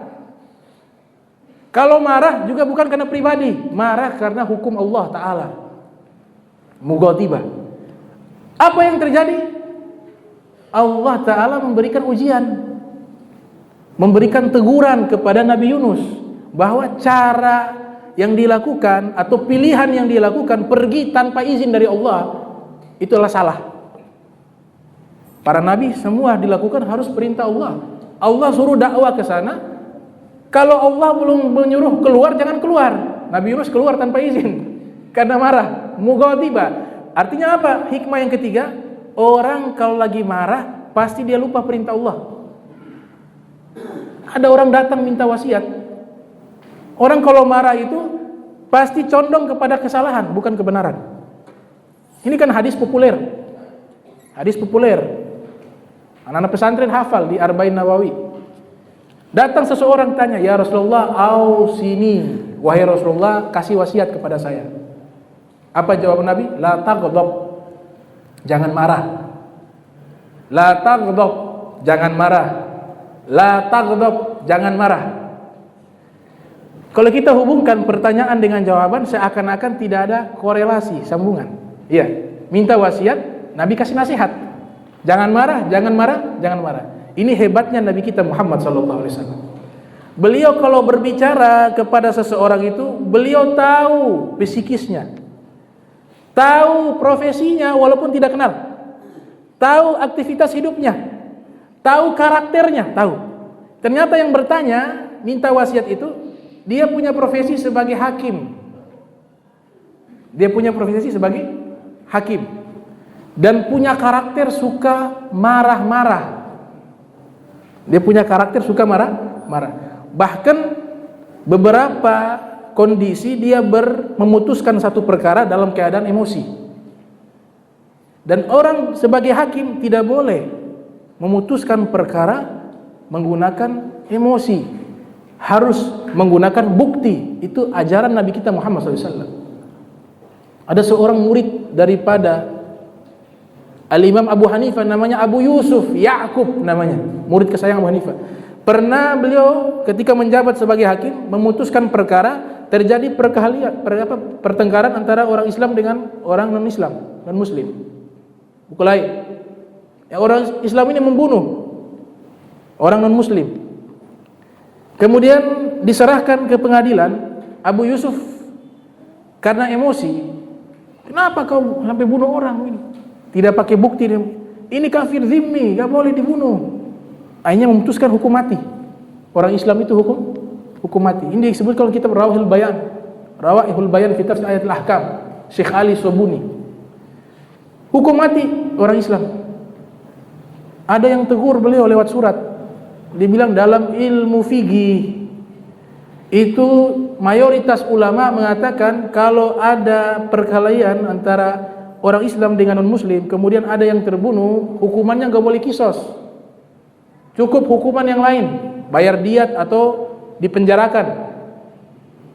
Kalau marah juga bukan karena pribadi, marah karena hukum Allah Ta'ala. Mughadibah. Apa yang terjadi? Allah Ta'ala memberikan ujian, memberikan teguran kepada Nabi Yunus bahwa cara yang dilakukan atau pilihan yang dilakukan pergi tanpa izin dari Allah itulah salah. Para nabi semua dilakukan harus perintah Allah. Allah suruh dakwah ke sana. Kalau Allah belum menyuruh keluar, jangan keluar. Nabi Yunus keluar tanpa izin karena marah, mughadibah. Artinya apa? Hikmah yang ketiga, orang kalau lagi marah pasti dia lupa perintah Allah. Ada orang datang minta wasiat. Orang kalau marah itu pasti condong kepada kesalahan, bukan kebenaran. Ini kan hadis populer. Hadis populer. Anak-anak pesantren hafal di Arba'in Nawawi. Datang seseorang tanya, "Ya Rasulullah, ausini, wahai Rasulullah, kasih wasiat kepada saya." Apa jawaban Nabi? La taghdab, jangan marah. La taghdab, jangan marah. La taghdab, jangan marah. Kalau kita hubungkan pertanyaan dengan jawaban, seakan-akan tidak ada korelasi, sambungan. Iya, minta wasiat, Nabi kasih nasihat. Jangan marah, jangan marah, jangan marah. Ini hebatnya Nabi kita Muhammad SAW. Beliau kalau berbicara kepada seseorang itu, beliau tahu psikisnya, tahu profesinya walaupun tidak kenal, tahu aktivitas hidupnya, tahu karakternya, tahu. Ternyata yang bertanya, minta wasiat itu, dia punya profesi sebagai hakim. Dia punya profesi sebagai hakim. Dan punya karakter suka marah-marah. Dia punya karakter suka marah-marah. Bahkan beberapa kondisi dia memutuskan satu perkara dalam keadaan emosi. Dan orang sebagai hakim tidak boleh memutuskan perkara menggunakan emosi. Harus menggunakan bukti. Itu ajaran Nabi kita Muhammad SAW. Ada seorang murid daripada Al-Imam Abu Hanifah, namanya Abu Yusuf Ya'qub namanya, murid kesayangan Abu Hanifah. Pernah beliau ketika menjabat sebagai hakim memutuskan perkara, terjadi pertengkaran antara orang Islam dengan orang non-Islam, non-Muslim. Bukulai. Ya, orang Islam ini membunuh orang non-Muslim. Kemudian diserahkan ke pengadilan. Abu Yusuf karena emosi, kenapa kau sampai bunuh orang ini? Tidak pakai bukti, ini kafir zimmi, gak boleh dibunuh. Akhirnya memutuskan hukum mati. Orang Islam itu hukum mati. Ini disebut kalau kita Rawahul Bayan fi tafsir ayat al-ahkam, Syekh Ali Sobuni. Hukum mati orang Islam. Ada yang tegur beliau lewat surat. Dibilang dalam ilmu fikih itu mayoritas ulama mengatakan kalau ada perkelahian antara orang Islam dengan non-Muslim, kemudian ada yang terbunuh, hukumannya nggak boleh kisos. Cukup hukuman yang lain, bayar diat atau dipenjarakan,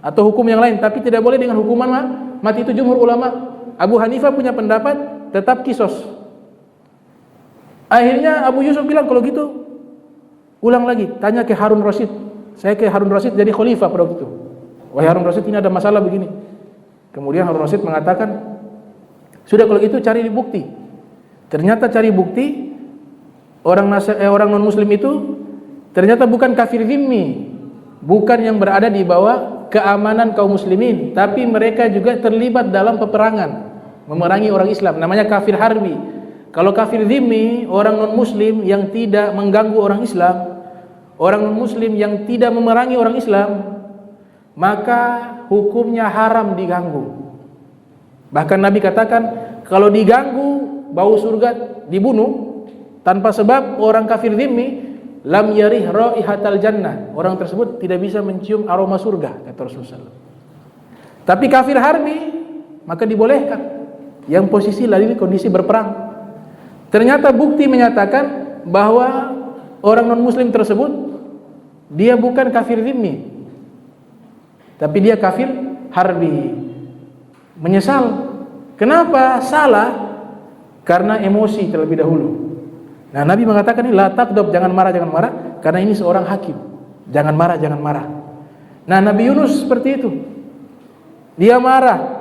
atau hukum yang lain, tapi tidak boleh dengan hukuman mati. Itu jumhur ulama. Abu Hanifah punya pendapat tetap kisos. Akhirnya Abu Yusuf bilang, kalau gitu ulang lagi, tanya ke Harun Rasyid. Saya ke Harun Rasyid jadi khalifah pada waktu itu. Wahai Harun Rasyid, ini ada masalah begini. Kemudian Harun Rasyid mengatakan, sudah kalau gitu cari bukti. Ternyata cari bukti, orang non muslim itu ternyata bukan kafir zimmi, bukan yang berada di bawah keamanan kaum muslimin, tapi mereka juga terlibat dalam peperangan, memerangi orang Islam, namanya kafir harbi. Kalau kafir zimmi, orang non muslim yang tidak mengganggu orang Islam, orang non muslim yang tidak memerangi orang Islam, maka hukumnya haram diganggu. Bahkan Nabi katakan, kalau diganggu bau surga dibunuh tanpa sebab, orang kafir zimmi lam yarih raihatal jannah, orang tersebut tidak bisa mencium aroma surga, kata Rasulullah. Tapi kafir harbi maka dibolehkan, yang posisi lagi kondisi berperang. Ternyata bukti menyatakan bahwa orang non muslim tersebut dia bukan kafir zimmi, tapi dia kafir harbi. Menyesal. Kenapa salah? Karena emosi terlebih dahulu. Nah, Nabi mengatakan ini, la taqdab, jangan marah, karena ini seorang hakim. Jangan marah. Nah, Nabi Yunus seperti itu. Dia marah.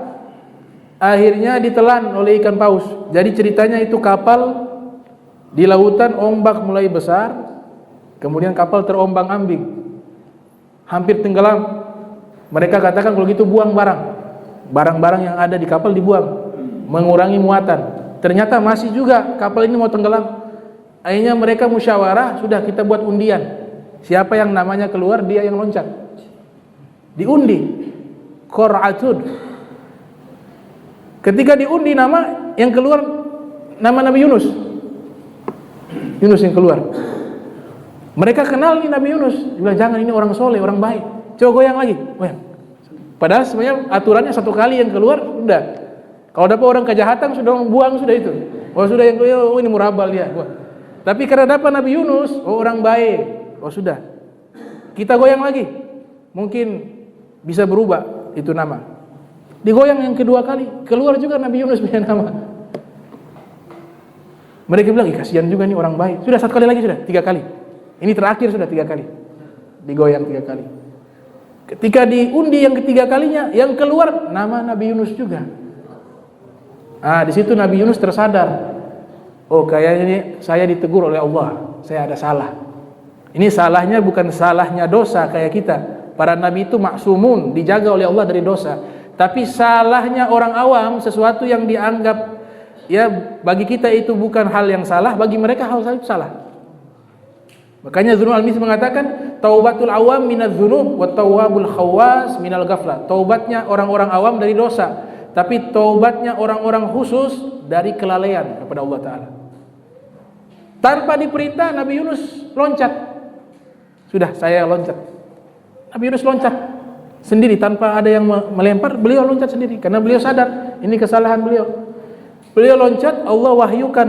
Akhirnya ditelan oleh ikan paus. Jadi ceritanya itu kapal di lautan, ombak mulai besar, kemudian kapal terombang-ambing, hampir tenggelam. Mereka katakan kalau gitu buang barang-barang yang ada di kapal dibuang, mengurangi muatan. Ternyata masih juga kapal ini mau tenggelam. Akhirnya mereka musyawarah, sudah kita buat undian. Siapa yang namanya keluar, dia yang loncat. Diundi. Qur'atun. Ketika diundi nama, yang keluar nama Nabi Yunus. Yunus yang keluar. Mereka kenal nih Nabi Yunus. Dia bilang, jangan, ini orang soleh, orang baik. Coba goyang lagi. Goyang. Padahal sebenarnya aturannya satu kali yang keluar, udah. Kalau dapat orang kejahatan, sudah buang, sudah itu. Oh sudah, yang keluar, oh ini murabal dia. Tapi karena dapat Nabi Yunus, oh orang baik, oh sudah, kita goyang lagi, mungkin bisa berubah itu nama. Digoyang yang kedua kali, keluar juga Nabi Yunus punya nama. Mereka bilang, kasihan juga nih orang baik. Sudah satu kali lagi, sudah 3 kali. Ini terakhir sudah 3 kali, digoyang 3 kali. Ketika diundi yang ketiga kalinya, yang keluar nama Nabi Yunus juga. Ah, di situ Nabi Yunus tersadar. Oh, kayaknya saya ditegur oleh Allah, saya ada salah. Ini salahnya bukan salahnya dosa kayak kita. Para nabi itu maksumun, dijaga oleh Allah dari dosa. Tapi salahnya orang awam, sesuatu yang dianggap ya bagi kita itu bukan hal yang salah, bagi mereka hal itu salah. Makanya Dzunun Al-Mizzi mengatakan, taubatul awam minadz dzunub wa tawwabul khawas minal ghaflah. Taubatnya orang-orang awam dari dosa, tapi taubatnya orang-orang khusus dari kelalaian kepada Allah Ta'ala. Tanpa diperintah, Nabi Yunus loncat. Sudah, saya loncat. Nabi Yunus loncat sendiri tanpa ada yang melempar, beliau loncat sendiri karena beliau sadar ini kesalahan beliau. Beliau loncat, Allah wahyukan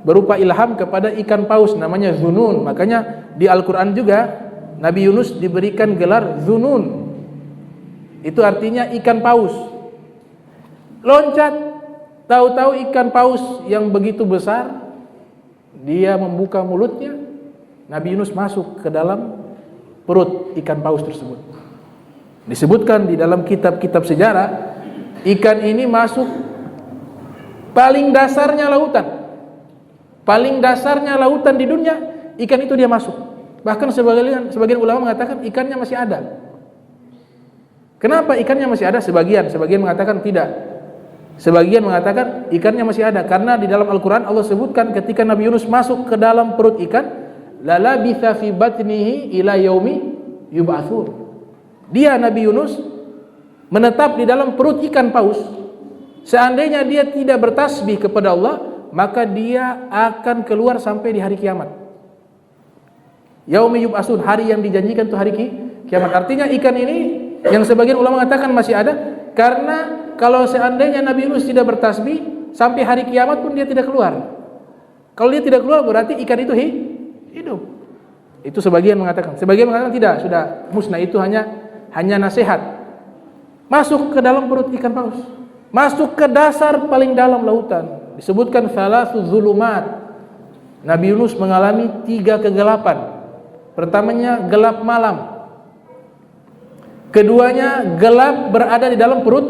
berupa ilham kepada ikan paus namanya Dzunun. Makanya di Al-Qur'an juga Nabi Yunus diberikan gelar Dzunun. Itu artinya ikan paus. Loncat, tahu-tahu ikan paus yang begitu besar, dia membuka mulutnya, Nabi Yunus masuk ke dalam perut ikan paus tersebut. Disebutkan di dalam kitab-kitab sejarah, ikan ini masuk paling dasarnya lautan. Paling dasarnya lautan di dunia, ikan itu dia masuk. Bahkan sebagian ulama mengatakan ikannya masih ada. Kenapa ikannya masih ada? Sebagian mengatakan tidak. Sebagian mengatakan ikannya masih ada karena di dalam Al-Quran Allah sebutkan ketika Nabi Yunus masuk ke dalam perut ikan, lalabitha fi batnihi ila yaumi yub'atsun. Dia Nabi Yunus menetap di dalam perut ikan paus. Seandainya dia tidak bertasbih kepada Allah, maka dia akan keluar sampai di hari kiamat. Yaumi yub'atsun, hari yang dijanjikan itu hari kiamat. Artinya ikan ini yang sebagian ulama mengatakan masih ada karena kalau seandainya Nabi Yunus tidak bertasbih, sampai hari kiamat pun dia tidak keluar. Kalau dia tidak keluar berarti ikan itu hidup. Itu sebagian mengatakan tidak, sudah musnah, itu hanya nasihat. Masuk ke dalam perut ikan paus, masuk ke dasar paling dalam lautan. Disebutkan salasu zulumat. Nabi Yunus mengalami 3 kegelapan. Pertamanya gelap malam, keduanya gelap berada di dalam perut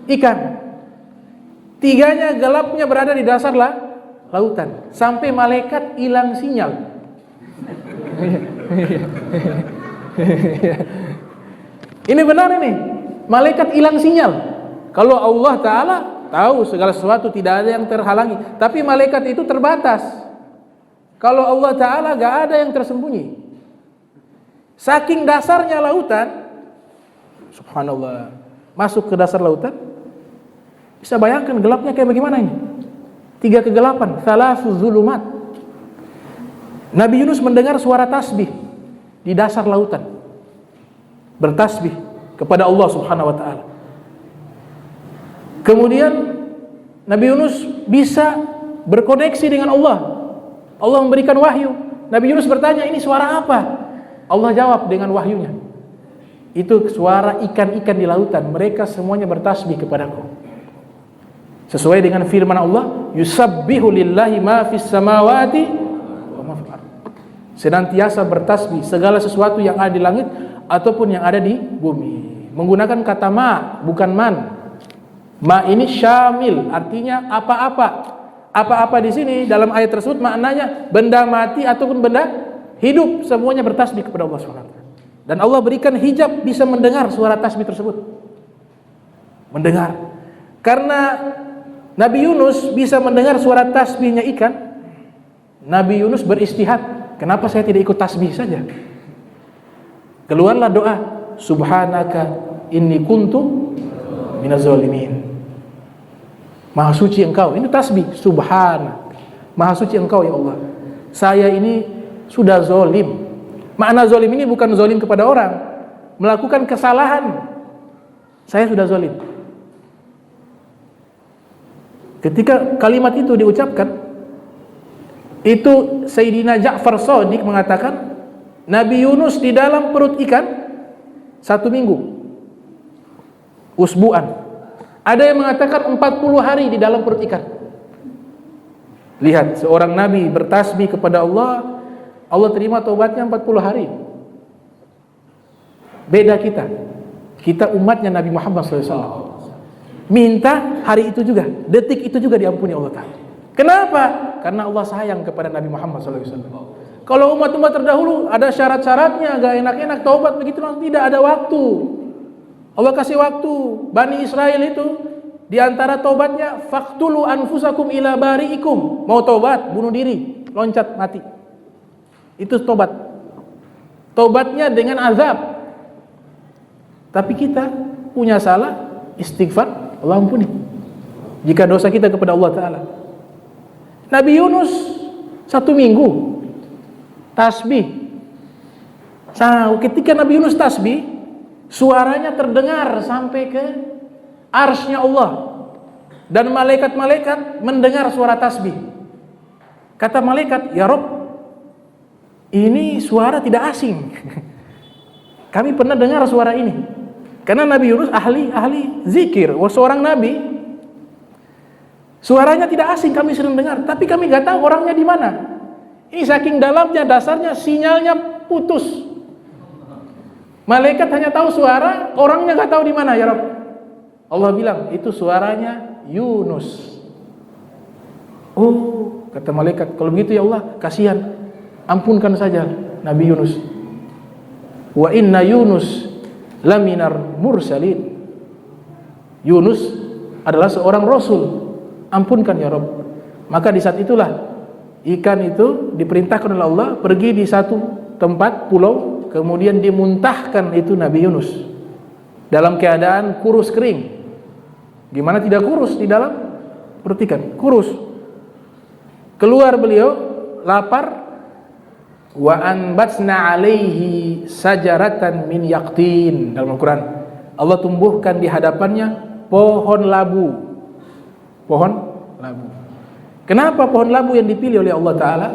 ikan, tiganya gelapnya berada di dasar lautan, sampai malaikat hilang sinyal. Ini benar ini, malaikat hilang sinyal. Kalau Allah Ta'ala tahu segala sesuatu, tidak ada yang terhalangi, tapi malaikat itu terbatas. Kalau Allah Ta'ala gak ada yang tersembunyi. Saking dasarnya lautan, subhanallah, masuk ke dasar lautan, bisa bayangkan gelapnya kayak bagaimana ini. 3 kegelapan, salasu zulumat. Nabi Yunus mendengar suara tasbih di dasar lautan, bertasbih kepada Allah Subhanahu wa Ta'ala. Kemudian Nabi Yunus bisa berkoneksi dengan Allah. Allah memberikan wahyu. Nabi Yunus bertanya, ini suara apa? Allah jawab dengan wahyunya, itu suara ikan-ikan di lautan, mereka semuanya bertasbih kepadaku. Sesuai dengan firman Allah, yusabbihu lillahi ma fis samawati wa ma fil ardh. Senantiasa bertasbih segala sesuatu yang ada di langit ataupun yang ada di bumi. Menggunakan kata ma, bukan man. Ma ini syamil, artinya apa-apa. Apa-apa di sini dalam ayat tersebut maknanya benda mati ataupun benda hidup, semuanya bertasbih kepada Allah SWT. Dan Allah berikan hijab bisa mendengar suara tasbih tersebut. Mendengar. Karena Nabi Yunus bisa mendengar suara tasbihnya ikan, Nabi Yunus beristihad, kenapa saya tidak ikut tasbih saja? Keluarlah doa, subhanaka inni kuntu minaz zalimin. Maha suci engkau, ini tasbih, subhana, maha suci engkau ya Allah, saya ini sudah zolim. Makna zolim ini bukan zolim kepada orang, melakukan kesalahan, saya sudah zolim. Ketika kalimat itu diucapkan, itu Sayyidina Ja'far Shadiq mengatakan, Nabi Yunus di dalam perut ikan 1 minggu, usbu'an. Ada yang mengatakan 40 hari di dalam perut ikan. Lihat, seorang Nabi bertasbih kepada Allah, Allah terima taubatnya 40 hari. Beda kita umatnya Nabi Muhammad SAW, minta hari itu juga, detik itu juga diampuni Allah Ta'ala. Kenapa? Karena Allah sayang kepada Nabi Muhammad SAW. Kalau umat-umat terdahulu ada syarat-syaratnya, gak enak-enak taubat begitu, tidak ada waktu. Allah kasih waktu. Bani Israel itu di antara taubatnya, faqtulu anfusakum ila bari'ikum. Mau taubat, bunuh diri, loncat mati. Itu taubat. Taubatnya dengan azab. Tapi kita punya salah, istighfar, Allah ampuni jika dosa kita kepada Allah Ta'ala. Nabi Yunus 1 minggu tasbih. Ketika Nabi Yunus tasbih, suaranya terdengar sampai ke arsy-Nya Allah, dan malaikat-malaikat mendengar suara tasbih. Kata malaikat, ya Rob, ini suara tidak asing. Kami pernah dengar suara ini. Karena Nabi Yunus ahli zikir, seorang nabi. Suaranya tidak asing, kami sering dengar, tapi kami nggak tahu orangnya di mana. Ini saking dalamnya, dasarnya sinyalnya putus. Malaikat hanya tahu suara, orangnya nggak tahu di mana ya Rabb. Allah bilang itu suaranya Yunus. Oh, kata malaikat, kalau begitu ya Allah, kasihan, ampunkan saja Nabi Yunus. Wa inna Yunus laminar mursalin. Yunus adalah seorang rasul, ampunkan ya Rabb. Maka di saat itulah ikan itu diperintahkan oleh Allah pergi di satu tempat pulau. Kemudian dimuntahkan itu Nabi Yunus dalam keadaan kurus kering. Gimana tidak kurus di dalam perut ikan? Kurus. Keluar beliau lapar. Wa anbatsna alaihi sajaratan min yaqtin. Dalam Al-Quran Allah tumbuhkan di hadapannya pohon labu. Pohon labu. Kenapa pohon labu yang dipilih oleh Allah Ta'ala?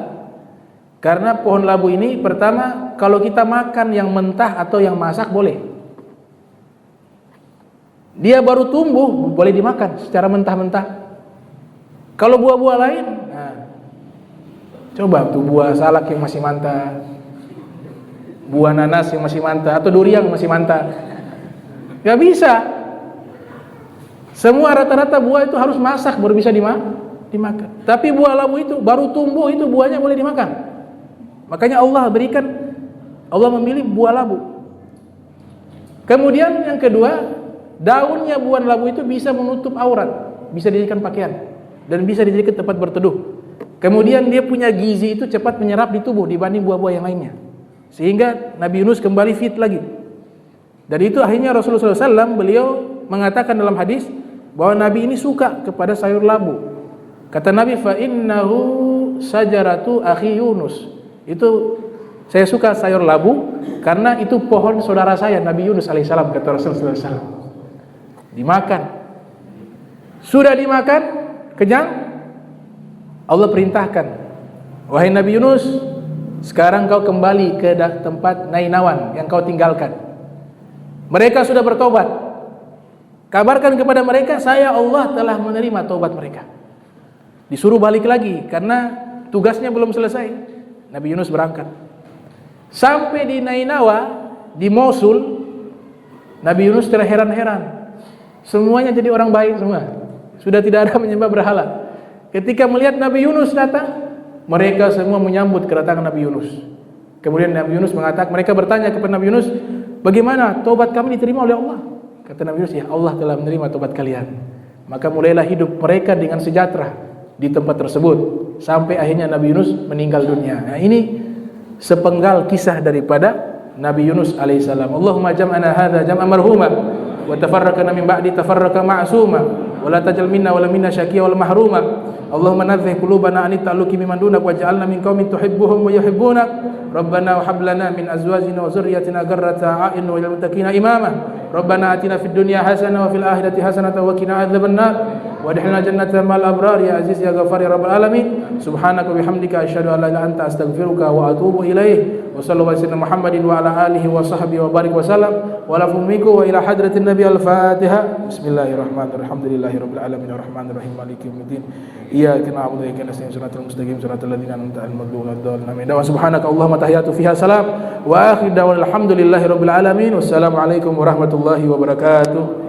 Karena pohon labu ini pertama, kalau kita makan yang mentah atau yang masak boleh. Dia baru tumbuh, boleh dimakan secara mentah-mentah. Kalau buah-buah lain, coba tuh buah salak yang masih mentah, buah nanas yang masih mentah, atau durian yang masih mentah, gak bisa. Semua rata-rata buah itu harus masak baru bisa dimakan. Tapi buah labu itu baru tumbuh, itu buahnya boleh dimakan. Makanya Allah memilih buah labu. Kemudian yang kedua, daunnya buah labu itu bisa menutup aurat, bisa dijadikan pakaian, dan bisa dijadikan tempat berteduh. Kemudian dia punya gizi itu cepat menyerap di tubuh dibanding buah-buah yang lainnya, sehingga Nabi Yunus kembali fit lagi. Dan itu akhirnya Rasulullah SAW beliau mengatakan dalam hadis bahwa Nabi ini suka kepada sayur labu. Kata Nabi, fa innahu sajaratu akhi Yunus. Itu saya suka sayur labu karena itu pohon saudara saya Nabi Yunus alaihissalam, kata Rasulullah SAW. Dimakan. Sudah dimakan, kenyang, Allah perintahkan, wahai Nabi Yunus, sekarang kau kembali ke tempat Nainawan yang kau tinggalkan. Mereka sudah bertobat. Kabarkan kepada mereka, saya Allah telah menerima taubat mereka. Disuruh balik lagi karena tugasnya belum selesai. Nabi Yunus berangkat. Sampai di Nainawa, di Mosul, Nabi Yunus terheran-heran. Semuanya jadi orang baik semua. Sudah tidak ada menyembah berhala. Ketika melihat Nabi Yunus datang, mereka semua menyambut kedatangan Nabi Yunus. Kemudian Nabi Yunus mengatakan, mereka bertanya kepada Nabi Yunus, bagaimana taubat kami diterima oleh Allah? Kata Nabi Yunus, ya Allah telah menerima taubat kalian. Maka mulailah hidup mereka dengan sejahtera di tempat tersebut sampai akhirnya Nabi Yunus meninggal dunia. Nah, ini sepenggal kisah daripada Nabi Yunus alaihissalam. Allahumma jam'ana hadza jam'an marhuma wa tafarraqna min ba'di tafarraqa ma'suma wa la tajal minna wa la minna syaqiya wal mahruma. Allahumma nadhih qulubana an ta'alluqi mimman dunak waj'alna min qaumin tuhibbuhum wa yuhibbunak. Rabbana wa hab lana min azwajina wa dhurriyyatina qurrata a'yun wa lil muttaqina imama. Rabbana atina fid dunya hasanah wa fil akhirati hasanah wa qina adzabannar. Wadkhilna jannata ma'al abrar ya aziz ya ghafar ya rabbal alamin. Subhanaka wa bihamdika asyhadu an la ilaha illa anta astaghfiruka wa atubu ilaik. Wa sallallahu alaihi Muhammadin wa ala alihi wa sahbihi wa barik wa sallam. Wa la fumiku wa ila hadratin nabi al-Fatihah. Bismillahirrahmanirrahim. Alhamdulillahirabbil alamin arrahmanir rahim maliki yaumiddin. Iyyaka na'budu wa iyyaka nasta'in shiratal mustaqim shiratal ladzina an'amta 'alaihim ghairil maghdubi 'alaihim. Wa subhanaka allahumma tahiyatu fiha salam wa akhir da'wana alhamdulillahirabbil alamin. Wassalamu alaikum warahmatullahi wabarakatuh.